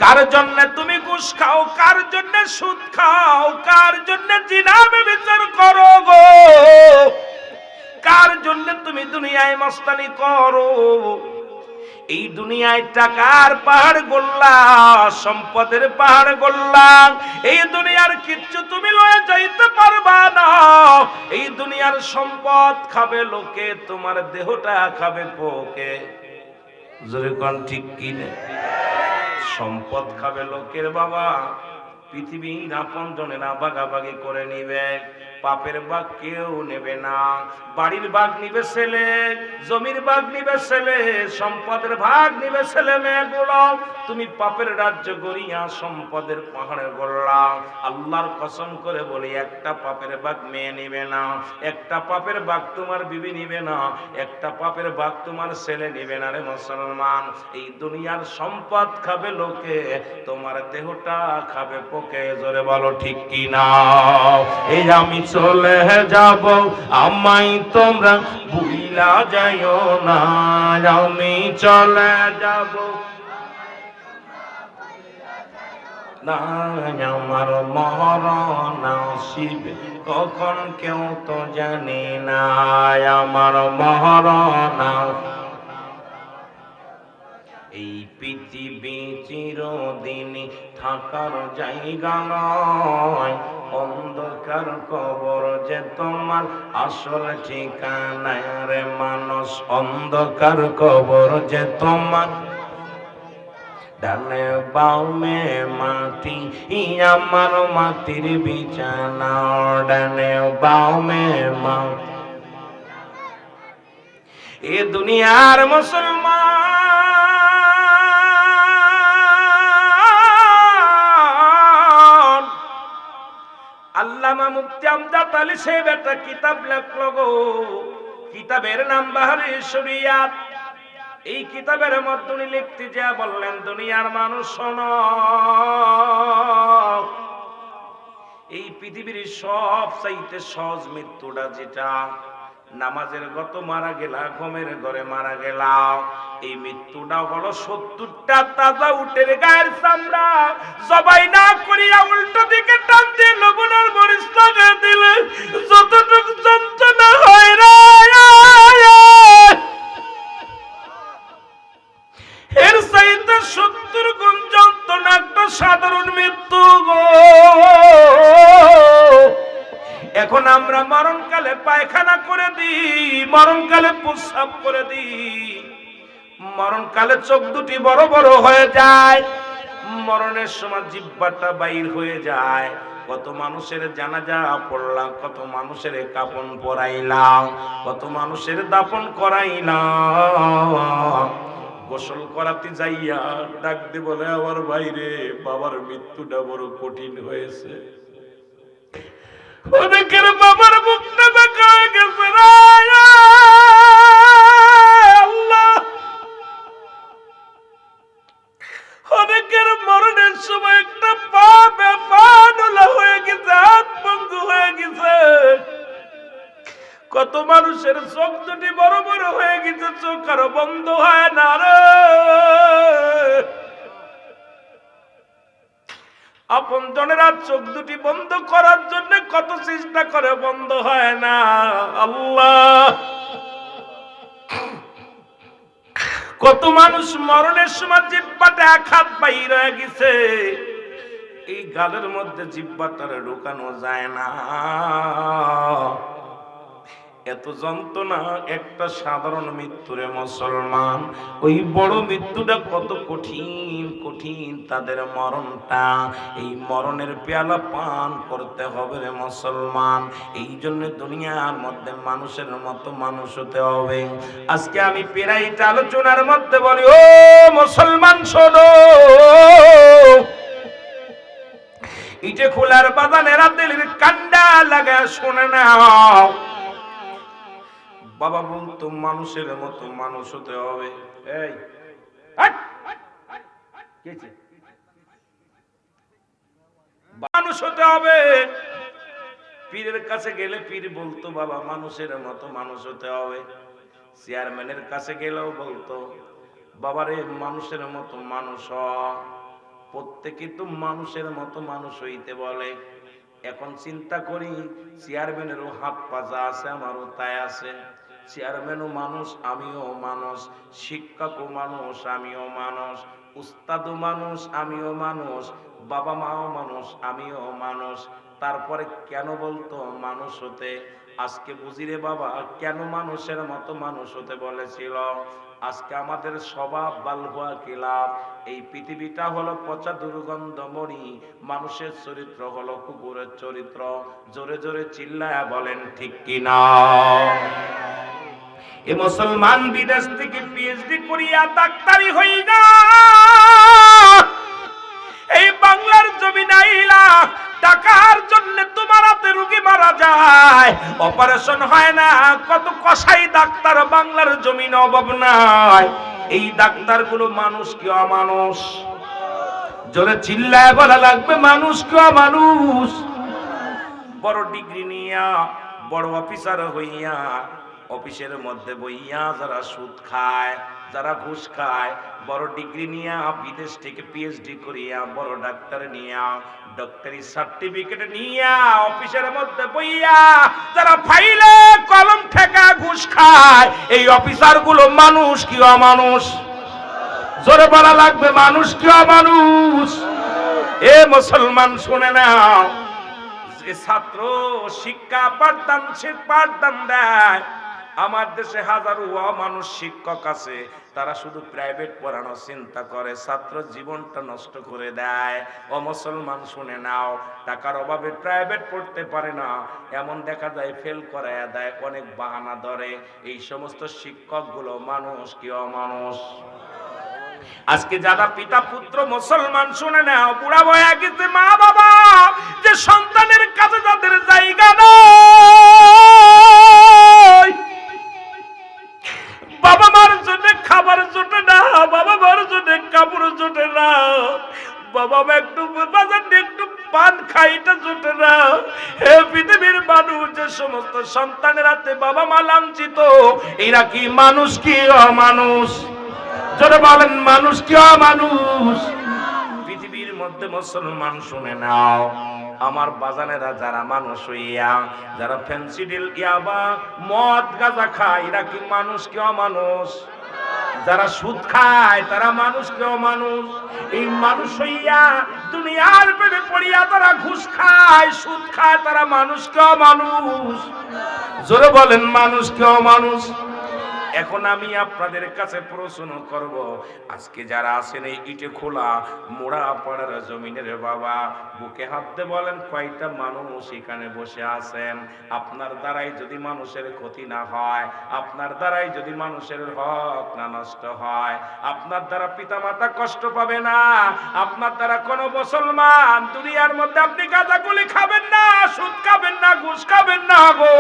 কার জন্য তুমি ঘুষ খাও, কার জন্য সুদ খাও, কার জন্য জিনা ব্যভিচার করো গো, কার জন্য তুমি দুনিয়ায় মস্তানি করো? এই দুনিয়ায় টাকার পাহাড় গড়লা, সম্পদের পাহাড় গড়লা, এই দুনিয়ার কিচ্ছু তুমি লয়ে যাইতে পারবা না। এই দুনিয়ার সম্পদ খাবে লোকে, তোমার দেহটা খাবে পোকে। জোরে কোন ঠিক কি না? সম্পদ খাবে লোকের বাবা, পৃথিবীর আপন জনেরা ভাগাভাগি করে নিবে, পাপের ভাগ কেউ নেবে না। বাড়ির ভাগ নিবে ছেলে, জমির ভাগ নিবে ছেলে, সম্পদের ভাগ নিবে ছেলে মেয়েগুলো। তুমি পাপের রাজ্য গড়িয়া সম্পদের পাহাড়ে গড়লা। আল্লাহর কসম করে বলি, একটা পাপের ভাগ মেয়ে নিবে না, একটা পাপের ভাগ তোমার বিবি নিবে না, একটা পাপের ভাগ তোমার ছেলে নিবে না রে মুসলমান। এই দুনিয়ার সম্পদ খাবে লোকে, তোমার দেহটা খাবে পোকে। জোরে বলো ঠিক কি না? এই আমি চলে যাব, আমায় তোমরা ভুইলা যাইও না, আমি চলে যাব না, আমার মরণ আসিবে কখন কেউ তো জানি না, আমার মরণ। এই পৃথিবী চিরদিন থাকার জায়গা নয়, অন্ধকার কবর যে তোমার আসল ঠিকানা রে মানুষ, অন্ধকার কবর যে তোমার ডানে বামে মাটি আমার মাটির বিছানা, ডানে বামে মাটি। এ দুনিয়ার মুসলমান আল্লামা মুফতি আমজাদ আলী সাহেব একটা কিতাব লেখলো গো, কিতাবের নাম বাহরে শরিয়াত। এই কিতাবের মধ্যে উনি লিখতে যা বললেন, দুনিয়ার মানুষ শোনো, এই পৃথিবীর সব চাইতে সহজ মৃত্যুটা যেটা, নামাজের গত মারা গেলা, ঘুমের ঘরে মারা গেলা, এই মৃত্যুটা হলো 70টা তাজা উটের গায়ের চামড়া জবাই না করিয়া উল্টো দিকে টান দিয়ে লবণের মরিচ লাগিয়ে দিলে যতটুকু যন্ত্রণা হয় রে, এর চাইতে 70 গুণ যন্ত্রণা একটা সাধারণ মৃত্যু গো। এখন আমরা মরণকালে পায়খানা করে দিই, মরণকালে প্রস্রাব করে দিই, মরণকালে চোখ দুটি বড় বড় হয়ে যায়, মরণের সময় জিহ্বাটা বাইর হয়ে যায়। কত মানুষের জানাজা পড়লাম, কত মানুষের কাফন পরাইলাম, কত মানুষের দাফন করাইলাম, গোসল করাতে যাইয়া ডাক দিয়ে বলে আমার ভাইরে বাবার মৃত্যুটা বড় কঠিন হয়েছে। অনেকের বাবার মুখটা দেখা হয়ে গেছে আল্লাহ, অনেকের মরণের সময় একটা পা বেফানুলা হয়ে গেছে, হাত ভঙ্গ হয়ে গেছে, কত মানুষের চোখ দুটি বড় বড় হয়ে গেছে, চোখ আরো বন্ধ হয় না রে। আপন জনেরা চোখ দুটি বন্ধ করার জন্য কত চেষ্টা করে, বন্ধ হয় না। আল্লাহ, কত মানুষ মরণের সময় জিহ্বাটা এক হাত বাইর হয়ে গেছে, এই গালের মধ্যে জিহ্বাটারে ঢোকানো যায় না, এত যন্ত্রণা একটা সাধারণ মৃত্যুরে মুসলমান। ওই বড় মৃত্যুটা কত কঠিন কঠিন তাদের মরণটা, এই মরণের পেয়ালা পান করতে হবে রে মুসলমান। এই জন্য দুনিয়ার মধ্যে মানুষের মতো মানুষ হতে হবে। আজকে আমি পেরাইটা আলোচনার মধ্যে বলি, ও মুসলমান শোনো, এই যে খোলার বাগানেরা দিলের কান্ডা লাগা শোনে নাও, বাবা বলতো মানুষের মতো মানুষ হতে হবে। এই মানুষ হতে হবে। পীরের কাছে গেলে পীর বলতো বাবা মানুষের মতো মানুষ হতে হবে। চেয়ারম্যানের কাছে গেলেও বলতো বাবারে মানুষের মতো মানুষ হ। প্রত্যেকে তো মানুষের মতো মানুষ হইতে বলে। এখন চিন্তা করি, চেয়ারম্যানেরও হাত পাজা আছে, আমারও তাই আছে। চেয়ারম্যানও মানুষ, আমিও মানুষ, শিক্ষকও মানুষ, আমিও মানুষ, উস্তাদও মানুষ, আমিও মানুষ, বাবা মাও মানুষ, আমিও মানুষ। তারপরে কেন বলতো মানুষ হতে? আজকে বুঝি রে বাবা কেন মানুষের মতো মানুষ হতে বলেছিল। আজকে আমাদের স্বভাব বালহুয়া কিলাপ। এই পৃথিবীটা হলো পচা দুর্গন্ধময়ী, মানুষের চরিত্র হলো কুকুরের চরিত্র। জোরে জোরে চিল্লায়া বলেন ঠিক কিনা? এ মুসলমান বিদেশ থেকে পিএইচডি করিয়া ডাক্তারি হই না, এই বাংলার জমিনে আইলা টাকার জন্য তোমার হাতে রোগী মারা যায়, অপারেশন হয় না। কত কসাই ডাক্তার বাংলার জমিনে অভাব নাই। এই ডাক্তারগুলো মানুষ কি অমানুষ? জোরে চিল্লায় বলা লাগবে মানুষ কি অমানুষ? বড় ডিগ্রি নিয়া, বড় অফিসার হইয়া, অফিসের মধ্যে বইয়া যারা সুদ খায়, যারা ঘুষ খায়, বড় ডিগ্রি নিয়া বিদেশ থেকে পিএইচডি করিয়া, বড় ডাক্তার নিয়া, ডক্টরি সার্টিফিকেট নিয়া, অফিসের মধ্যে বইয়া যারা ফাইলে কলম ঠেকা ঘুষ খায়, এই অফিসার গুলো মানুষ কি অমানুষ? জোরে বলা লাগবে মানুষ কি অমানুষ? এ মুসলমান শুনে নাও, যে ছাত্র শিক্ষা পাঠদান দেয়, আমার দেশে হাজারো মানুষ শিক্ষক আছে, তারা শুধু প্রাইভেট পড়ানো চিন্তা করে, ছাত্র জীবনটা নষ্ট করে দেয়। ও মুসলমান শুনে নাও, টাকার অভাবে প্রাইভেট পড়তে পারে না, এমন দেখা যায় ফেল করায় দেয়, অনেক বাহানা ধরে। এই সমস্ত শিক্ষকগুলো মানুষ কি অমানুষ? আজকে যারা পিতা পুত্র মুসলমান শুনে নাও, বুড়া বয়া গেছে মা বাবা, যে সন্তানের কাছে যাদের জায়গা নেই, বাবা মার জন্য খাবার জোটে না, বাবা মার জন্য কাপড় জোটে না, বাবা মা একটু বাজার দিয়ে একটু পান খাইটা জোটে না। হে পৃথিবীর মানুষ, যে সমস্ত সন্তানের হাতে বাবা মা লাঞ্ছিত, এরা কি মানুষ কি অমানুষ? জোরে বলেন, মানুষ কি অমানুষ? পৃথিবীর মধ্যে মুসলমান শুনে নাও, আমার বাজানেরা যারা মানুষ হইয়া যারা ফেন্সিডিল ইয়াবা মদ গাঁজা খায়, এরা কি মানুষ কি অমানুষ? যারা সুদ খায় তারা মানুষ কি অমানুষ? এই মানুষ হইয়া দুনিয়ার প্রেমে পড়িয়া তারা ঘুষ খায়, সুদ খায়, তারা মানুষ কি অমানুষ? জোরে বলেন, মানুষ কি অমানুষ? এখন আমি আপনাদের কাছে প্রশ্ন করব, আজকে যারা আছেন এই ইটে খোলা মোড়া পাড়ার জমিনের বাবা, বুকে হাত দিয়ে বলেন কয়টা মানুষ এখানে বসে আছেন? আপনার দ্বারাই যদি মানুষের ক্ষতি না হয়, আপনার দ্বারাই যদি মানুষের হক না নষ্ট হয়, আপনার দ্বারা পিতামাতা কষ্ট পাবে না, আপনার দ্বারা কোনো মুসলমান দুনিয়ার মধ্যে আপনি গাঁজাগুলি খাবেন না, সুদ খাবেন না, ঘুষ খাবেন না গো।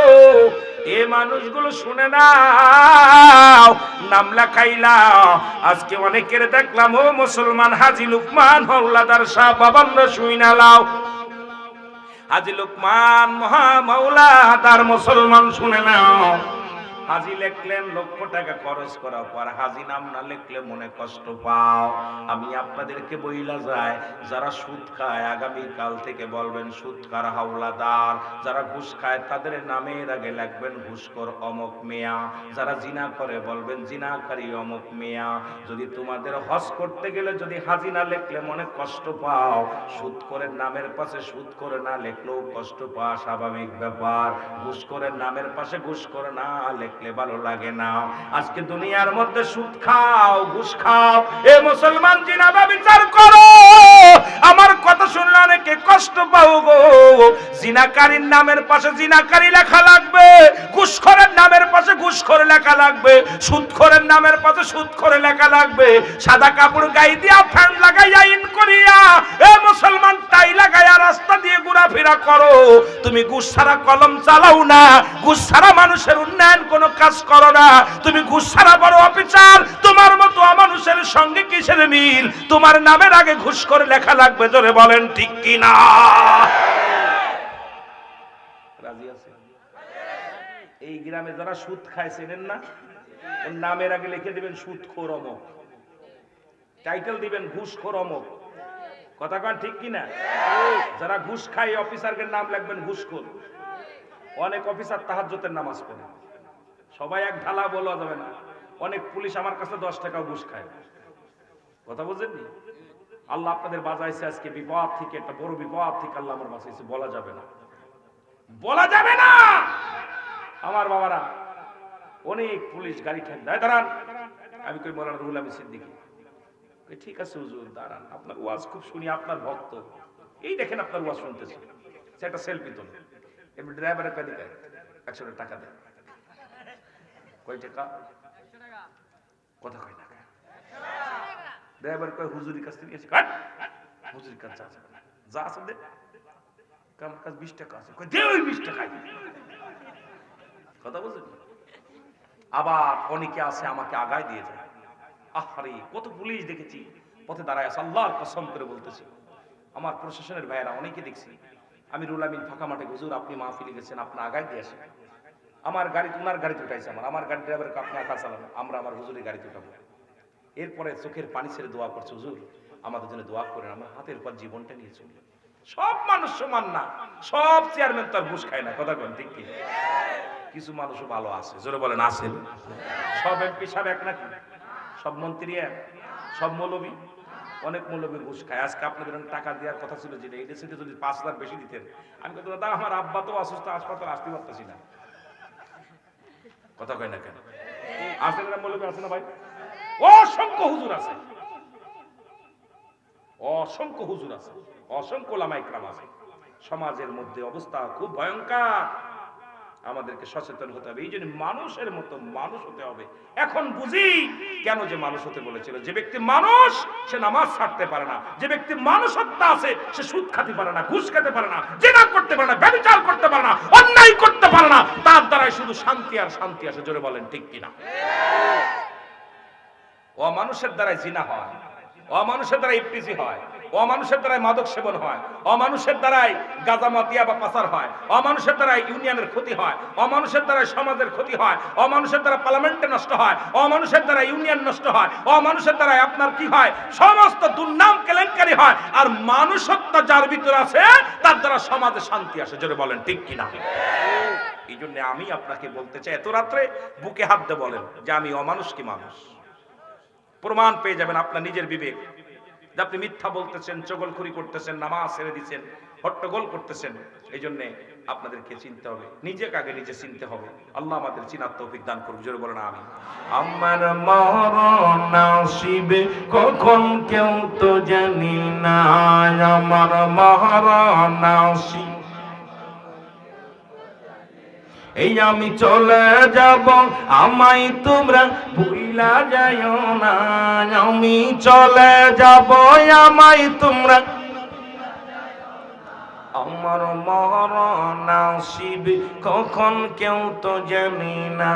এই মানুষগুলো শুনে না, নাম লেখাইলা আজকে অনেকের দেখলাম, ও মুসলমান হাজী লুকমান হাওলাদার সাহেব বাবান্দ্র শুইনা লাও, হাজী লুকমান মহা মাওলাদার মুসলমান শুনে নাও, হাজী লিখলেন লক্ষ টাকা খরচ করার পর হাজী নাম না লিখলে মনে কষ্ট পাও। আমি আপনাদেরকে বইলা যায়, যারা সুদ খায় আগামী কাল থেকে বলবেন সুদকার হাওলাদার, যারা ঘুষ খায় তাদের নামের আগে লিখবেন ঘুষখোর অমুক মিয়া, যারা জিনা করে বলবেন জিনাকারী অমুক মিয়া। যদি তোমাদের হজ করতে গেলে যদি হাজী না লিখলে মনে কষ্ট পাও, সুদখোরের নামের পাশে সুদখোর না লিখলেও কষ্ট পাওয়া স্বাভাবিক ব্যাপার, ঘুষখোরের নামের পাশে ঘুষখোর না লিখলে ভালো লাগে না। আজকে দুনিয়ার মধ্যে সুদ খাও, ঘুষ খাও, এ মুসলমান জিনাবা বিচার করো। আমার কথা শুনলে অনেকে কষ্ট পাও গো। জিনাকারীর নামের পাশে জিনাকারী লেখা লাগবে, ঘুষখোরের নামের পাশে ঘুষখোর লেখা লাগবে, সুদখোরের নামের পাশে সুদখোর লেখা লাগবে। সাদা কাপড় গায়ে দিয়া ফ্যান লাগাইয়া ইন করিয়া এ মুসলমান টাই লাগাইয়া রাস্তা দিয়ে ঘোরাফেরা করো, তুমি ঘুষ ছাড়া কলম চালাও না, ঘুষ ছাড়া মানুষের উন্নয়ন কোনো কাজ করো না, তুমি ঘুষ ছাড়া বড় অফিসার, তোমার মতো অমানুষের সঙ্গে কিসের মিল? তোমার নামের আগে ঘুষ করে লেখা লাগবে, জোরে বলেন ঠিক কি না? রাজি আছে? এই গ্রামে যারা সুদ খায় চেনেন না, ওর নামের আগে লিখে দিবেন সুদখোর অমুক, টাইটেল দিবেন ঘুষখোর অমুক। কথা কন ঠিক কি না? যারা ঘুষ খায় অফিসারের নাম লিখবেন ঘুষখোর। অনেক অফিসার তাহাজ্জুদের নামাজ পড়ে, সবাই এক ঢালা বলা যাবে না। অনেক পুলিশ আমার কাছে 10 টাকাও ঘুষ খায়। কথা বুঝেননি? আল্লাহ আপনাদের বাঁচাইছে আজকে বিপদ থেকে, একটা বড় বিপদ থেকে আল্লাহ আমার বাঁচাইছে, বলা যাবে না, বলা যাবে না। আমার বাবারা, অনেক পুলিশ গাড়ি ঠেক দেয়, দাঁড়ান। আমি কই মৌলানা রুহুল আমিন সিদ্দিকী, ঠিক আছে হুজুর দাঁড়ান, আপনার ওয়াজ খুব শুনি, আপনার ভক্ত, এই দেখেন আপনার ওয়াজ শুনতেছি, একটা সেলফি তোলে। এমনি ড্রাইভারের কাছে 100 টাকা দেয়, কয় টাকা? কথা কয় না, ড্রাইভার কয় হুজুরির কাছ থেকে কাট, হুজুরির কাছে যা আছে দে, আমার কাছে 20 টাকা আছে, কয় দে ওই 20 টাকা। কথা বুঝলেন? আবার অনেকে আছে আমাকে আগায় দিয়ে যায়। আহারে কত পুলিশ দেখেছি পথে দাঁড়ায় আছে, আল্লাহর কসম করে বলতেছি, আমার প্রশাসনের ভাইয়েরা অনেকে দেখছি। আমি রুহুল আমিন ফাঁকা মাঠে, হুজুর আপনি মাহফিলে গেছেন, আপনার আগায় দিয়ে আসেন, আমার গাড়ি ওনার গাড়িতে উঠাইছে, আমার গাড়ি ড্রাইভারকে আপনি একা চালান, আমরা আমার হুজুরের গাড়িতে উঠাবো। এরপরে চোখের পানি ছেড়ে দোয়া করছে, হুজুর আমাদের জন্য দোয়া করেন, আমার হাতের পর জীবনটা নিয়ে চলি। সব মানুষ সমান না, সব চেয়ারম্যান তার ঘুষ খায় না। কথা বলেন ঠিক কি? কিছু মানুষও ভালো আছে, জোরে বলেন আছেন। সব এমপি সাহেব এক নাকি? সব মন্ত্রী এক? সব মৌলবী? অনেক মৌলবী ঘুষ খায়। আজকে আপনাদের টাকা দেওয়ার কথা ছিল যেটা, এটা সেটা যদি 5,000 বেশি দিতেন, আমি বলতো দাদা আমার আব্বা তো অসুস্থ, হাসপাতাল আসতে পারতেছি না। কথা কয় না কেন? আছে না মৌলবী, আছে না ভাই? অসংখ্য হুজুর আছে, অসংখ্য হুজুর আছে, অসংখ্য ওলামা ইকরাম আছে। সমাজের মধ্যে অবস্থা খুব ভয়ঙ্কর, আমাদেরকে সচেতন হতে হবে। এই জন্য মানুষের মতো মানুষ হতে হবে। এখন বুঝি কেন যে মানুষ হতে বলেছিল। যে ব্যক্তি মানুষ সে নামাজ ছাড়তে পারে না, যে ব্যক্তি মানুষত্ব আছে সে সুদ খেতে পারে না, ঘুষ খেতে পারে না, জিনা করতে পারে না, ব্যভিচার করতে পারে না, অন্যায় করতে পারে না, তার দ্বারাই শুধু শান্তি আর শান্তি আসে। জোরে বলেন ঠিক কিনা? অমানুষের দ্বারাই জিনা হয়, অমানুষের দ্বারা ইফতিজি হয়, অমানুষের দ্বারাই মাদক সেবন হয়, অমানুষের দ্বারাই গাঁজামাতিয়া বা পাচার হয়, অমানুষের দ্বারাই ইউনিয়নের ক্ষতি হয়, অমানুষের দ্বারাই সমাজের ক্ষতি হয়, অমানুষের দ্বারা পার্লামেন্টে নষ্ট হয়, অমানুষের দ্বারা ইউনিয়ন নষ্ট হয়, অমানুষের দ্বারাই আপনার কি হয়, সমস্ত দুর্নাম কেলেঙ্কারি হয়। আর মানুষত্ব যার ভিতরে আছে তার দ্বারা সমাজে শান্তি আসে। জোরে বলেন ঠিক কিনা? এই জন্য আমি আপনাকে বলতে চাই, এত রাত্রে বুকে হাত দিয়ে বলেন যে আমি অমানুষ কি মানুষ। প্রমাণ পেয়ে যাবেন আপনার নিজের বিবেক যে আপনি মিথ্যা বলতেছেন, চগলখড়ি করতেছেন, নামাজ ছেড়ে দিচ্ছেন, হট্টগোল করতেছেন। এই জন্য আপনাদেরকে চিনতে হবে, নিজেকে আগে নিজে চিনতে হবে। আল্লাহ আমাদের চিনার তৌফিক দান করুক। জোরে বলেন আমিন। আমার মরণ আসিবে কখন কেউ তো জানি না, আমার মরণ আসিবে এই আমি চলে যাব, আমায় তোমরা ভুইলা যাইও না, আমি চলে যাব, আমায় তোমরা, আমার মরণ আসিবে কখন কেউ তো জানি না,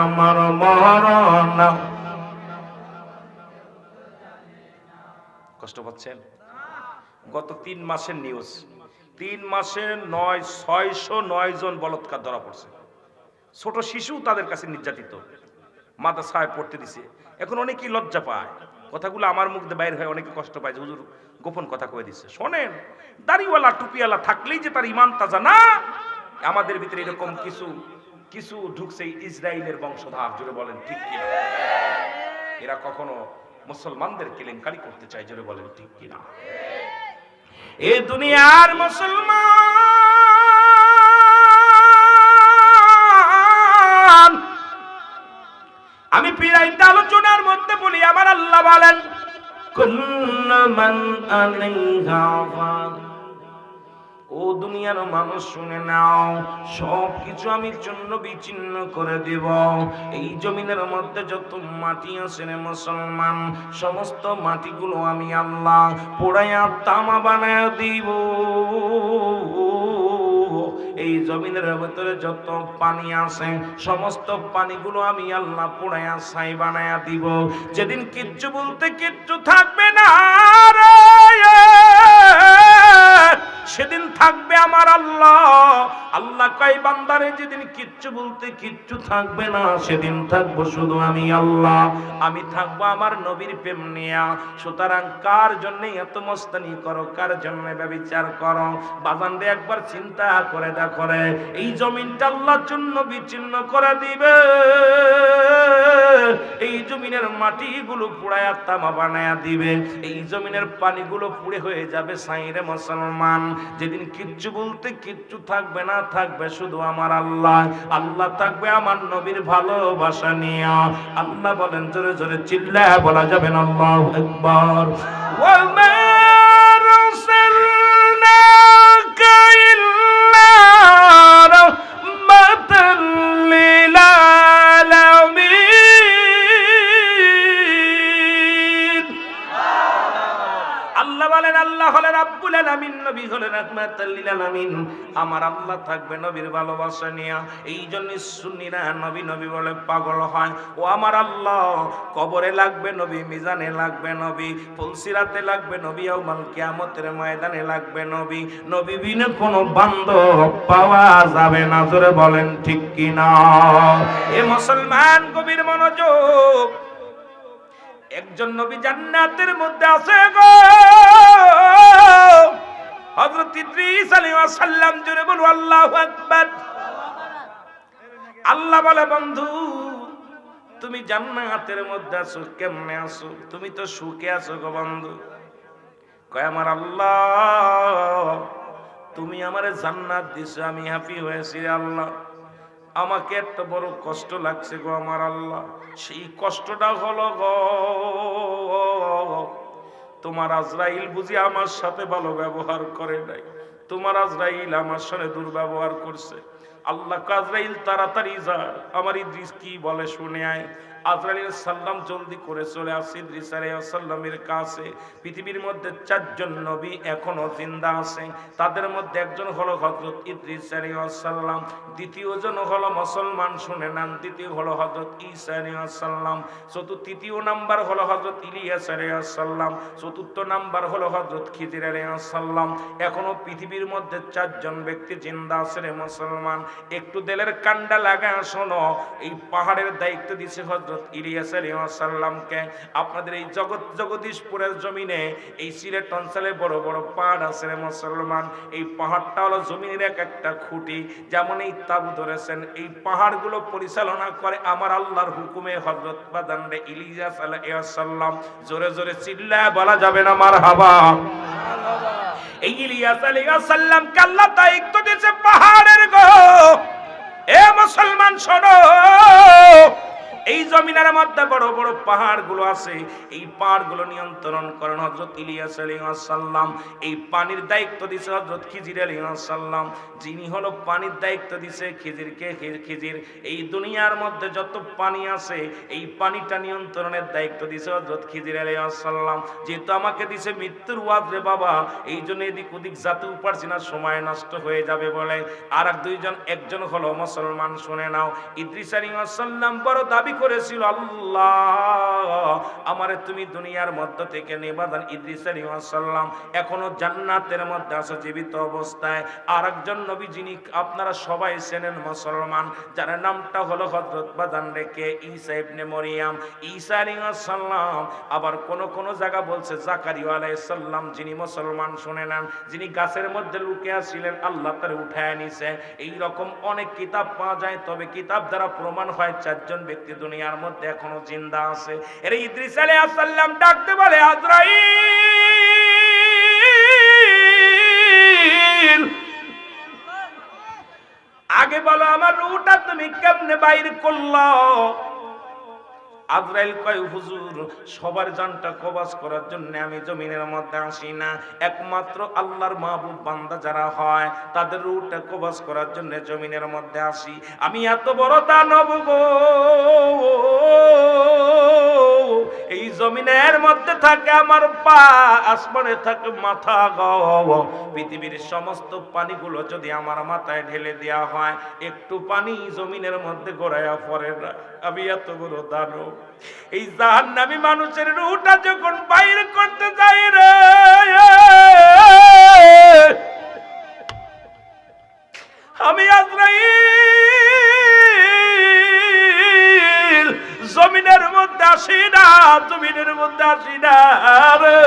আমার মরণ। কষ্ট পাচ্ছেন? গত 3 মাসের নিউজ, 3 মাসে 609 জন বলৎকার ধরা পড়ছে। ছোট শিশু তাদের কাছে নির্যাতিত, মাদ্রাসায় পড়তে দিছে। এখন অনেকেই লজ্জা পায়, কথাগুলো আমার মুখ দিয়ে বাইর হয়, অনেকে কষ্ট পায় যে হুজুর গোপন কথা কয়ে দিচ্ছে। শোনেন, দাড়িওয়ালা টুপিওয়ালা থাকলেই যে তার ইমান তাজা না। আমাদের ভিতরে এরকম কিছু কিছু ঢুকছে ইসরায়েলের বংশধর। জোরে বলেন ঠিক কিনা? এরা কখনো মুসলমানদের কেলেঙ্কারি করতে চায়। জোরে বলেন ঠিক কিনা? এ দুনিয়ার মুসলমান, আমি পিরাইতে আলোচনার মধ্যে বলি, আমার আল্লাহ বলেন কুল্লু মান আলাইহা ফান। ও দুনিয়ার মানুষ শুনে নাও, সব কিছু আমি জন্য বিচ্ছিন্ন করে দেব। এই জমিনের মধ্যে যত মাটি আছে রে মুসলমান, সমস্ত মাটিগুলো আমি আল্লাহ পোড়াইয়া তামা বানায় দিব। এই জমিনের ভিতরে যত পানি আছে সমস্ত পানিগুলো আমি আল্লাহ পোড়াইয়া ছাই বানায়া দিব। যেদিন কিচ্ছু বলতে কিচ্ছু থাকবে না রে, সেদিন থাকবে আমার আল্লাহ। আল্লাহ কয় বান্দারে যেদিন কিচ্ছু বলতে কিচ্ছু থাকবে না, সেদিন থাকবো শুধু আমি আল্লাহ। আমি থাকবো আমার নবীর প্রেম নিয়া। সুতরাং কার জন্য এত মস্তানি করো, কার জন্য ব্যভিচার করো? বাজানরে একবার চিন্তা করে দেখো রে, এই জমিনটা আল্লাহর জন্য বিচ্ছিন্ন করে দিবে। এই জমিনের মাটিগুলো পুড়ায়া তামা বানায়া দিবে, এই জমিনের পানিগুলো পুড়ে হয়ে যাবে সাইরে মুসলমান। যেদিন কিচ্ছু বলতে কিচ্ছু থাকবে না, থাকবে শুধু আমার আল্লাহ। আল্লাহ থাকবে আমার নবীর ভালোবাসা নিয়ে। আল্লাহ বলেন, জোরে জোরে চিল্লায় বলা যাবে না আল্লাহু আকবার। ওয়া মা আরসালনাকা ইল্লা রাহমাতাল লিল আলামিন। আল্লাহ বলেন, আল্লাহ হলেন রাব্বুল আলামিন, নবী হলেন রাহমাতাল লিল আলামিন। আমার আল্লাহ থাকবে নবীর ভালোবাসা নিয়ে। এই জন্য সুন্নিরা নবী নবী বলে পাগল হয়। ও আমার আল্লাহ, কবরে লাগবে নবী, মিজানে লাগবে নবী, ফুলসিরাতে লাগবে নবী, ইয়াউমাল কিয়ামতের ময়দানে লাগবে নবী। নবী বিনে কোনো বান্ধব পাওয়া যাবে না। জোরে বলেন ঠিক কিনা? এ মুসলমান গভীর মনোযোগ। একজন নবী জান্নাতের মধ্যে আছে গো, হযরত ইদ্রিস আলাইহিস সালাম। জোরে বলুন আল্লাহু আকবার। আল্লাহ বলে, বন্ধু তুমি জান্নাতের মধ্যে আছো, কেমনে আছো? তুমি তো সুখে আছো গো বন্ধু। কয় আমার আল্লাহ তুমি আমারে জান্নাত দিছো, আমি হ্যাপি হয়েছি রে আল্লাহ। আমাকে একটা বড় কষ্ট লাগছে গো আমার আল্লাহ। সেই কষ্টটা হলো গো তোমার আজরাইল বুঝি আমার সাথে ভালো ব্যবহার করে নাই, তোমার আজরাইল আমার সাথে দুর্ব্যবহার করছে। আল্লাহ আজরাইল তাড়াতাড়ি যা, আমার ইদ্রিস কি বলে শুনে আয়। আজরাইল সাল্লাম জলদি করে চলে আসে ইদ্রিস আলাইহিস সালামের কাছে। পৃথিবীর মধ্যে 4 জন নবী এখনো জিন্দা আছে, তাদের মধ্যে একজন হলো হযরত ইদ্রিস আলাইহিস সালাম, দ্বিতীয় জন হলো মুসলমান শুনে নেন, দ্বিতীয় হলো হযরত ঈসা আলাইহিস সালাম, তৃতীয় নাম্বার হলো হযরত ইলিয়াস আলাইহিস সালাম, চতুর্থ নাম্বার হলো হযরত খিজির আলাইহিস সালাম। এখনো পৃথিবীর মধ্যে 4 জন ব্যক্তি জিন্দা আছে রে মুসলমান। একটু দিলের কান্ডা লাগায় শোনো, এই পাহাড়ের দায়িত্ব দিয়েছে হযরত ইলিয়াস আলাইহিস সালামকে। আপনাদের এই জগদীশপুরের জমিনে এই সিলেট অঞ্চলে বড় বড় পাহাড় আছে রে মুসলমান। এই পাহাড়টা হলো জমিনের এক একটা খুঁটি, যেমন এই তাবু ধরেছেন, এই পাহাড়গুলো পরিচালনা করে আমার আল্লাহর হুকুমে হযরত বাদানরে ইলিয়াস আলাইহিস সালাম। জোরে জোরে চিল্লায় বলা যাবে না মারহাবা। এই ইলিয়াস আলাইহিস সালামকে আল্লাহ দায়িত্ব দিয়েছে পাহাড়ের গো। এ মুসলমান শোনো, এই জমিনের মধ্যে বড় বড় পাহাড়গুলো আছে, এই পাহাড়গুলো নিয়ন্ত্রণ করেন হযরত ইলিয়াস আলাইহিস সালাম। এই পানির দায়িত্ব দিয়েছে হযরত খিজির আলাইহিস সালাম, যিনি হলো পানির দায়িত্ব দিয়েছে খিজিরকে। খিজির এই দুনিয়ার মধ্যে যত পানি আছে এই পানিটা নিয়ন্ত্রণের দায়িত্ব দিয়েছে হযরত খিজির আলাইহিস সালাম। যেহেতু আমাকে দিয়েছে মৃত্যুর ওয়াজ রে বাবা, এই জন্য এদিক ওদিক যাতে পারছি না, সময় নষ্ট হয়ে যাবে বলে। আর দুইজন, একজন হলো মুসলমান শুনে নাও। ইদ্রিস আলাইহিস সালাম বড় দাবি করেছিল, আল্লাহ আমারে তুমি দুনিয়ার মধ্য থেকে নিবাদান। ইদ্রিস আলাইহিস সালাম এখনো জান্নাতের মধ্যে আছে জীবিত অবস্থায়। আর একজন নবী যিনি আপনারা সবাই চেনেন মুসলমান, যার নামটা হলো হযরত বাদান রেখে ঈসা ইবনে মরিয়ম। ঈসা আলাইহিস সালাম আবার কোন জায়গা বলছে জাকারিয়া আলাইহিস সালাম, যিনি মুসলমান শুনে নেন, যিনি গাছের মধ্যে লুকিয়ে ছিলেন, আল্লাহ তারে উঠায় নিছে। এই রকম অনেক কিতাব পাওয়া যায়, তবে কিতাব দ্বারা প্রমাণ হয় 4 জন ব্যক্তি দুনিয়ার মধ্যে এখনো জিন্দা আছে। এর ইদ্রিস আলাইহিস সালাম ডাকতে বলে, আজরাইল আগে বলো আমার রূহটা তুমি কেমনে বাইর করলো? আজরাইল কয়, হুজুর সবার জানটা কবজ করার জন্য আমি জমিনের মধ্যে আসি না, একমাত্র আল্লাহর মাহবুব বান্দা যারা হয় তাদের রূহটা কবজ করার জন্য জমিনের মধ্যে আসি। আমি এত বড় দানব গো, এই জমিনের মধ্যে থাকে আমার পা, আসমানে থাকে মাথা গো। পৃথিবীর সমস্ত পানিগুলো যদি আমার মাথায় ঢেলে দেওয়া হয়, একটু পানি জমিনের মধ্যে গড়াইয়া পড়ে না। আমি এত বড় দানব। এই জাহান্নামী মানুষের রূহটা যখন বাইর করতে যাই রে, আমি আজরাইল জমিনের মধ্যে আসি না, জমিনের মধ্যে আসি না রে।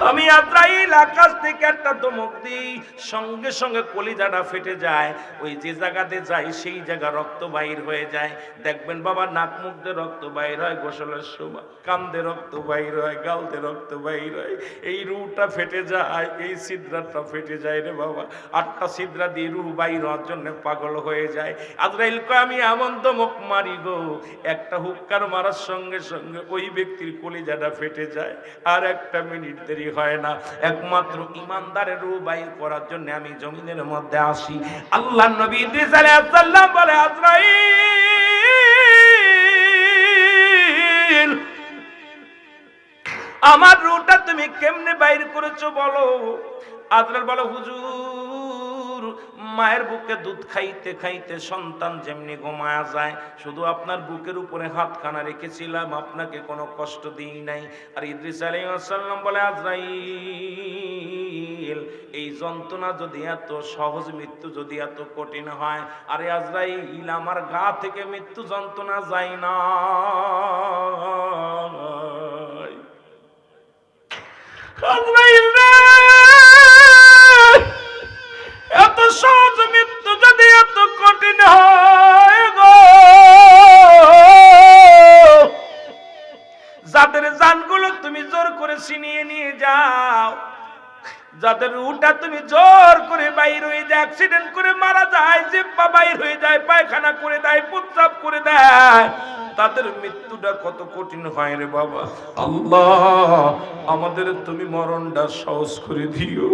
আমি আজরাইল আকাশ থেকে একটা ধমক দিই, সঙ্গে সঙ্গে কলিজাটা ফেটে যায়। ওই যে জায়গাতে যাই সেই জায়গা রক্ত বাইর হয়ে যায়। দেখবেন বাবা, নাক মুখ দিয়ে রক্ত বাইর হয় গোসলের সময়, কান দিয়ে রক্ত বাইর হয়, গাল দিয়ে রক্ত বাইর হয়। এই রুহটা ফেটে যায়, এই ছিদ্রাটা ফেটে যায় রে বাবা। 8টা ছিদ্রা দিয়ে রুহ বাইর হওয়ার জন্য পাগল হয়ে যায়। আজরাইল কয়, আমি এমন ধমক মারি গো, একটা হুক্কার মারার সঙ্গে সঙ্গে ওই ব্যক্তির কলিজাটা ফেটে যায়। আর একটা মিনিট দেরি হয় না, একমাত্র ইমানদারের রূহ বাইর করার জন্য আমি জমিনের মধ্যে আসি। আল্লাহর নবী ইদ্রিস আলাইহিস সালাম বলে, আজরাইল আমার রূহটা তুমি কেমনে বাইর করেছো বলো? আজরাইল বলে, হুজুর মায়ের বুকে দুধ খাইতে খাইতে সন্তান যেমনি ঘুমায়া যায়, শুধু আপনার বুকের উপরে হাতখানা রেখেছিলাম, আপনাকে কোনো কষ্ট দিই নাই। আর ইদ্রিস আলাইহিস সালাম বলে, আজরাইল এই যন্ত্রণা যদি এত সহজ, মৃত্যু যদি এত কঠিন হয়, আরে আজরাইল আমার গা থেকে মৃত্যু যন্ত্রণা যায় না। আজরাইল এত সহজ মৃত্যু যদি এত কঠিন হয় গো, যাদের জানগুলো যাদের রুটা তুমি জোর করে বাইর হয়ে যায়, অ্যাক্সিডেন্ট করে মারা যায়, জিহ্বা বাইর হয়ে যায়, পায়খানা করে দেয়, প্রস্রাব করে দেয়, তাদের মৃত্যুটা কত কঠিন হয় রে বাবা। আল্লাহ আমাদের তুমি মরণটা সহজ করে দিও।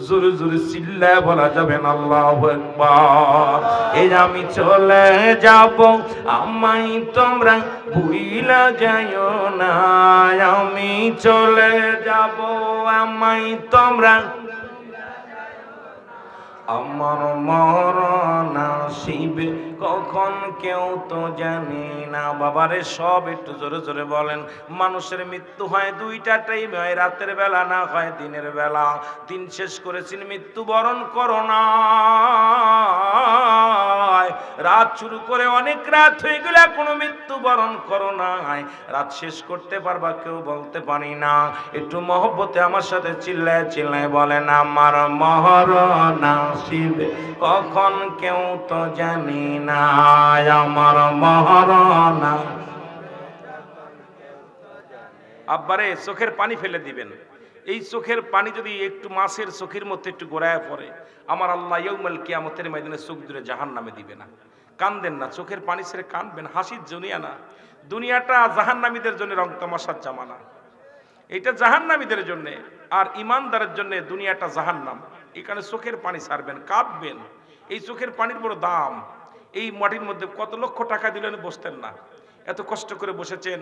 জোরে জোরে চিল্লায় বলা যাবে না আল্লাহু আকবার। এই আমি চলে যাব, আমায় তোমরা ভুইলা যাইও না। আমি চলে যাব, আমায় তোমরা, আমার মরণ আসিবে কখন কেউ তো জানে না। বাবারে সব একটু জোরে জোরে বলেন। মানুষের মৃত্যু হয় দুইটা টাইমে, হয় রাতের বেলা, না হয় দিনের বেলা। দিন শেষ করেছেন, মৃত্যুবরণ করো না। রাত শুরু করে অনেক রাত হয়ে গেলে কোনো মৃত্যুবরণ করো না। রাত শেষ করতে পারবা কেউ বলতে পারি না। একটু মহব্বতে আমার সাথে চিল্লায় চিল্লায় বলেন, আমার মরণ আসিবে কখন কেউ তো জানি না। আমার মরণ। আব্বারে চোখের পানি ফেলে দিবেন। এই চোখের পানি যদি একটু মাছের চোখের মধ্যে একটু গোড়ায় পড়ে, আমার আল্লাহ ইয়াউমাল কিয়ামতের ময়দানে চোখ দূরে জাহান্নামে দিবে না। কান্দেন না, চোখের পানি ছেড়ে কাঁদবেন। হাসির দুনিয়া না, দুনিয়াটা জাহান্নামীদের জন্য রং তামাশার জামানা। এটা জাহান্নামীদের জন্য, আর ইমানদারের জন্য দুনিয়াটা জাহান্নাম। এখানে চোখের পানি ছাড়বেন, কাঁদবেন। এই চোখের পানির বড় দাম। এই মাটির মধ্যে কত লক্ষ টাকা দিলেন বসতেন না। এত কষ্ট করে বসেছেন,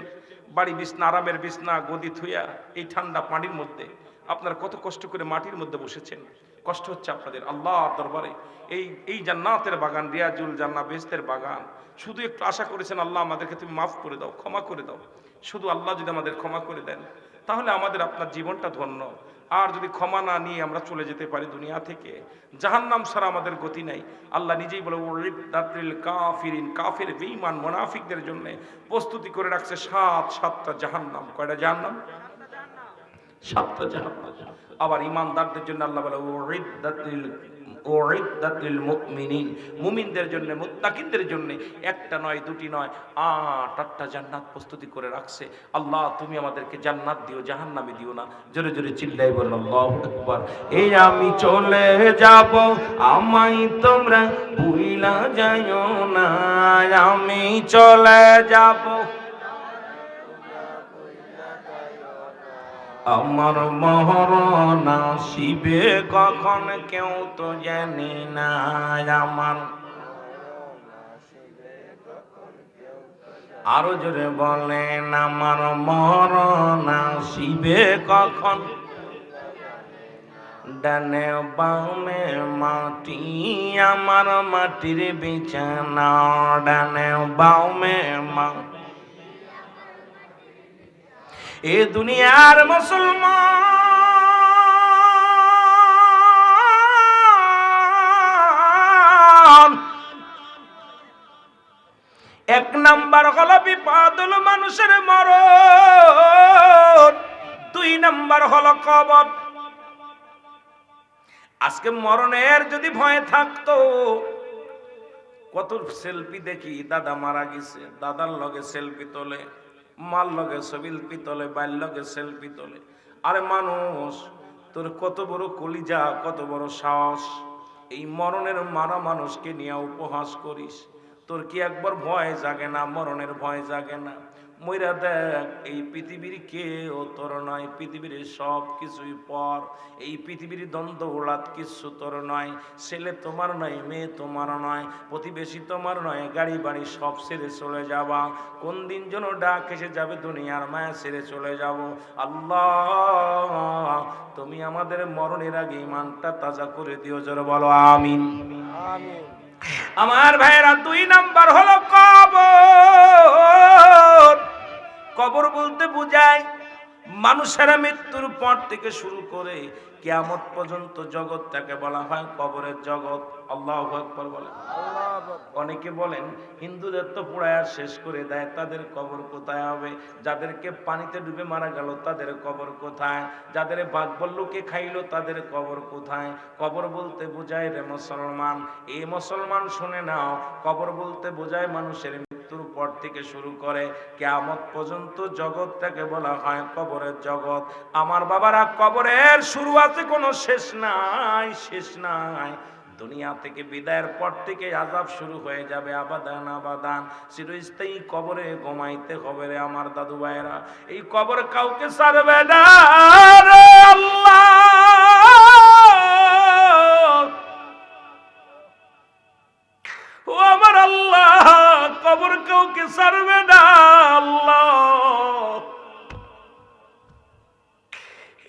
বাড়ি বিছনা, আরামের বিছনা গদি থুইয়া এই ঠান্ডা পানির মধ্যে আপনারা কত কষ্ট করে মাটির মধ্যে বসেছেন। কষ্ট হচ্ছে আপনাদের আল্লাহর দরবারে। এই জান্নাতের বাগান, রিয়াজুল জান্নাত, বেহেশতের বাগান, শুধু একটু আশা করেছেন আল্লাহ আমাদেরকে তুমি মাফ করে দাও, ক্ষমা করে দাও। শুধু আল্লাহ যদি আমাদের ক্ষমা করে দেন, তাহলে আমাদের আপনার জীবনটা ধন্য। আর যদি ক্ষমা না নিয়ে আমরা চলে যেতে পারি দুনিয়া থেকে, জাহান্নাম ছাড়া আমাদের গতি নাই। আল্লাহ নিজেই বলে, উরিদ্দাতিল কাফিরিন, কাফির বেঈমান মুনাফিকদের জন্য প্রস্তুতি করে রাখছে সাতটা জাহান্নাম। কয়টা জাহান্নাম? সাতটা জাহান্নাম। আবার ঈমানদারদের জন্য আল্লাহ বলে, উরিদ্দাতিল মুমিনিন, মুমিনদের জন্য, মুত্তাকিনদের জন্য একটা নয়, দুটি নয়, 8টা জান্নাত প্রস্তুতি করে রাখছে। আল্লাহ তুমি আমাদেরকে জান্নাত দিও, জাহান্নামে দিও না। জোরে জোরে চিল্লাই বলেন আল্লাহু আকবার। এই আমি চলে যাব, আমায় তোমরা ভুইলা যাইও না। আমি চলে যাব, আমার মরণ আসিবে কখন কেউ তো জানি না। আমার আরো জোরে বলেন, আমার মরণ আসিবে কখন। ডানে বামে মাটি, আমার মাটির বিছানা। ডানে বামে মাটি, এ দুনিয়ার মুসলমান, এক নাম্বার হলো বিপদুল মানুষের মরণ, 2 নাম্বার হলো কবর। আজকে মরণের যদি ভয় থাকতো, কত সেলফি দেখি, দাদা মারা গেছে, দাদার লগে সেলফি তোলে, মার লগে সেলফি তোলে, বাইর লগে সেলফি তোলে। আরে মানুষ, তোর কত বড় কলিজা, কত বড় সাহস, এই মরণের মারা মানুষকে নিয়ে উপহাস করিস। তোর কি একবার ভয় জাগে না? মরণের ভয় জাগে না? মইরা দেখ, এই পৃথিবীর কেউ তোর নয়, পৃথিবীর সব কিছুই পর। এই পৃথিবীর দ্বন্দ্ব ওলাদ কিছু তোর নয়। ছেলে তোমার নয়, মেয়ে তোমার নয়, প্রতিবেশী তোমার নয়, গাড়ি বাড়ি সব ছেড়ে চলে যাবা। কোন দিন যেন ডাক এসে যাবে, দুনিয়ার মায়া ছেড়ে চলে যাব। আল্লাহ তুমি আমাদের মরণের আগে ইমানটা তাজা করে দিও। জোরে বলো আমিন। আমার ভাইরা, 2 নাম্বার হলো কবর। কবর বলতে বোঝায় মানুষেরা মৃত্যুর পর থেকে শুরু করে কিয়ামত পর্যন্ত জগৎটাকে বলা হয় কবরের জগৎ। আল্লাহু আকবার বলেন। অনেকে বলেন হিন্দুদের তো পোড়ায়া শেষ করে দেয়, তাদের কবর কোথায় হবে? যাদেরকে পানিতে ডুবে মারা গেল তাদের কবর কোথায়? যাদের বাঘ বল্লুকে খাইলো তাদের কবর কোথায়? কবর বলতে বোঝায় রে মুসলমান, এই মুসলমান শুনে নাও, কবর বলতে বোঝায় মানুষের মৃত্যুর পর থেকে শুরু করে কিয়ামত পর্যন্ত জগৎটাকে বলা হয় কবরের জগৎ। আমার বাবারা, কবরের শুরু আছে, কোনো শেষ নাই, শেষ নাই। দুনিয়া থেকে বিদায়ের পর থেকে আযাব শুরু হয়ে যাবে আবাদান আবাদান। চিরস্থায়ী কবরে ঘুমাইতে হবে রে আমার দাদু ভাইরা। এই কবর কাউকে ছাড়বে না রে আল্লাহ। ও আমার আল্লাহ, কবর কাউকে ছাড়বে না আল্লাহ।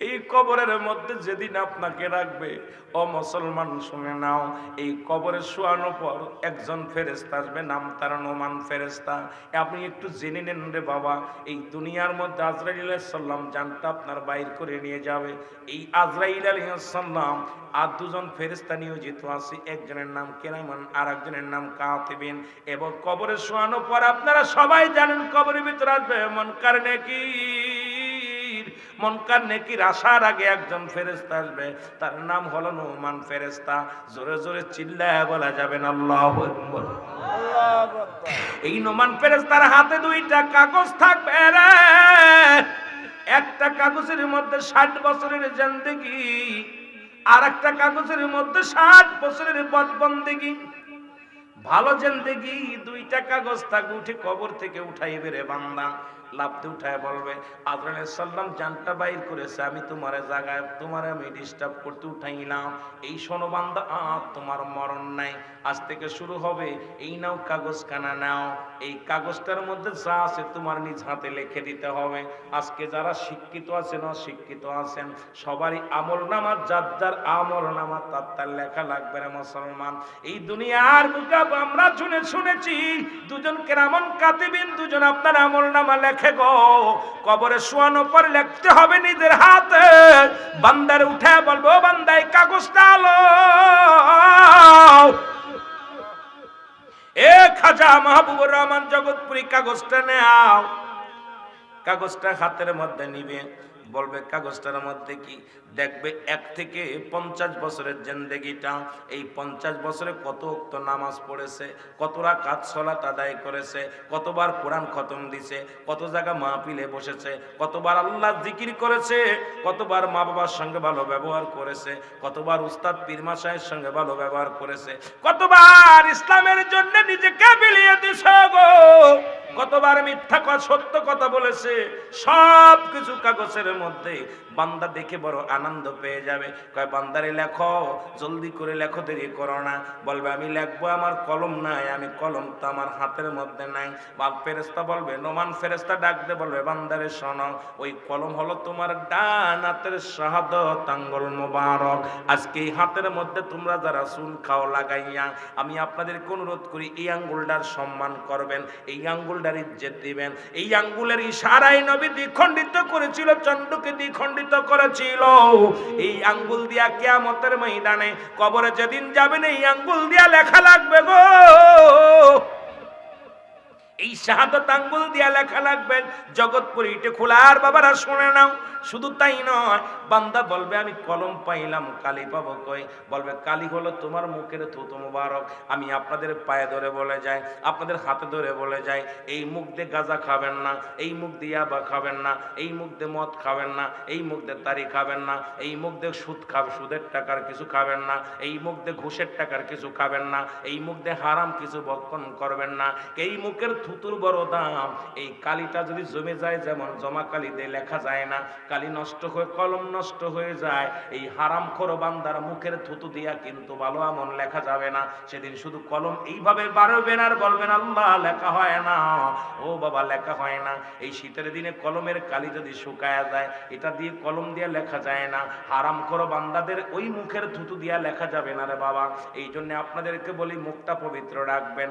এই কবরের মধ্যে যেদিন আপনাকে রাখবে, ও মুসলমান শুনে নাও, এই কবরে শোয়ানোর পর একজন ফেরেশতা আসবে, নাম তার নোমান ফেরেশতা। আপনি একটু জেনে নেন রে বাবা, এই দুনিয়ার মধ্যে আজরাইল আলাইহিস সালাম জানটা আপনার বাইর করে নিয়ে যাবে। এই আজরাইল আলাইহিস সালাম আর দুজন ফেরেশতা নিয়োজিত আছে, একজনের নাম কেরামান আর একজনের নাম কাতিবিন। এবং কবরে শোয়ানোর পর আপনারা সবাই জানেন কবরের ভিতরে আসবে মুনকার নাকির। মুনকার নাকির আসার আগে একজন ফেরেশতা আসবে, তার নাম হলো নোমান ফেরেশতা। জোরে জোরে চিল্লায় বলা যাবে না আল্লাহু আকবার। এই নোমান ফেরেশতার হাতে দুইটা কাগজ থাকবে রে। একটা কাগজের মধ্যে 60 বছরের জিন্দেগি, আর একটা কাগজের মধ্যে 60 বছরের বদবন্দেগি। ভালো জিন্দেগি দুইটা কাগজ থাকবে, উঠে কবর থেকে উঠাইবে রে বান্দা। লাফতে উঠায় বলবে, আজরাইল আলাইহিস সালাম জানটা বাইর করেছে, আমি তোমার জায়গায় তোমার আমি ডিস্টার্ব করতে উঠাইলাম। এই শোনো বান্দা, তোমার মরণ নাই, আজ থেকে শুরু হবে। এই নাও কাগজ কানা নাও, এই কাগজটার মধ্যে যা আছে তোমার নিজ হাতে লিখে দিতে হবে। আজকে যারা শিক্ষিত আছেন অশিক্ষিত আছেন সবারই আমল নামা, যার যার আমল নামা তার লেখা লাগবে রে মুসলমান। এই দুনিয়ার বুকে আমরা শুনেছি দুজন কেরামান কাতিবিন, দুজন আপনার আমল নামা লেখে গো। কবরে শোয়ানোর পর লিখতে হবে নিজের হাতে। বান্দার উঠে বলবো, বান্দা এই কাগজটা আলো। এ খাজা মাহবুবুর রহমান জগৎপুরী, কাগজটা নাও। কাগজটা হাতের মধ্যে নিবে, বলবে কাগজটার মধ্যে কি দেখবে, 1 থেকে 50 বছরের জিন্দেগিটা। এই 50 বছরে কত ওয়াক্ত নামাজ পড়েছে, কত রাকাত সালাত আদায় করেছে, কতবার কোরআন খতম দিছে, কত জায়গা মাহফিলে বসেছে, কতবার আল্লাহ জিকির করেছে, কতবার মা বাবার সঙ্গে ভালো ব্যবহার করেছে, কতবার উস্তাদ পীর মাশায়েখের সঙ্গে ভালো ব্যবহার করেছে, কতবার ইসলামের জন্য নিজেকে বিলিয়ে দিছে গো, কতবার মিথ্যা কথা সত্য কথা বলেছে। সব কিছু কাগজের মধ্যে। বান্দা দেখে বড় আনন্দ পেয়ে যাবে, কয় বান্দারে লেখো, জলদি করে লেখো, দেরি করো না। বলবে আমি লিখবো, আমার কলম নাই, আমি কলম তো আমার হাতের মধ্যে নাই। বাপ ফেরেশতা বলবে, নোমান ফেরেশতা ডাক দে, বলবে বান্দারে শোনো, ওই কলম হলো তোমার ডান হাতের শাহাদাত আঙ্গুল মোবারক। আজকে এই হাতের মধ্যে তোমরা যারা চুন খাও লাগাইয়া, আমি আপনাদেরকে অনুরোধ করি এই আঙ্গুলটার সম্মান করবেন, এই আঙ্গুলটার ইজ্জত দিবেন। এই আঙ্গুলের ইশারায় নবী দ্বিখণ্ডিত করেছিল, চন্দ্রকে দ্বিখণ্ডিত করেছিল। এই আঙ্গুল দিয়া কিয়ামতের ময়দানে কবরে যেদিন যাবেন, এই আঙ্গুল দিয়া লেখা লাগবে গো। এই শাহাদাত আঙ্গুল দিয়া লেখা লাগবে। জগৎপুর ইটে খোলার বাবারা শুনে নাও। শুধু তাই নয়, বান্দা বলবে আমি কলম পাইলাম, কালি পাবো কই? বলবে কালি হলো তোমার মুখের থুতু মুবারক। আমি আপনাদের পায়ে ধরে বলে যাই, আপনাদের হাতে ধরে বলে যাই, এই মুখ দিয়ে গাঁজা খাবেন না, এই মুখ দিয়ে ইয়াবা খাবেন না, এই মুখ দিয়ে মদ খাবেন না, এই মুখ দিয়ে তারি খাবেন না, এই মুখ দিয়ে সুদের টাকার কিছু খাবেন না, এই মুখ দিয়ে ঘুষের টাকার কিছু খাবেন না, এই মুখ দিয়ে হারাম কিছু ভক্ষণ করবেন না। এই মুখের থুতুর বড় দাম। এই কালিটা যদি জমে যায়, যেমন জমা কালি দিয়ে লেখা যায় না, কালি নষ্ট হয়ে কলম নষ্ট হয়ে যায়, এই হারামখোর বান্দার মুখের থুতু দিয়া কিন্তু ভালো আমল লেখা যাবে না। সেদিন শুধু কলম এইভাবে বাড়বেন আর বলবেন আল্লাহ লেখা হয় না, ও বাবা লেখা হয় না। এই শীতের দিনে কলমের কালি যদি শুকায়া যায়, এটা দিয়ে কলম দিয়ে লেখা যায় না। হারামখোর বান্দাদের ওই মুখের থুতু দিয়া লেখা যাবে না রে বাবা। এই জন্য আপনাদেরকে বলি মুখটা পবিত্র রাখবেন।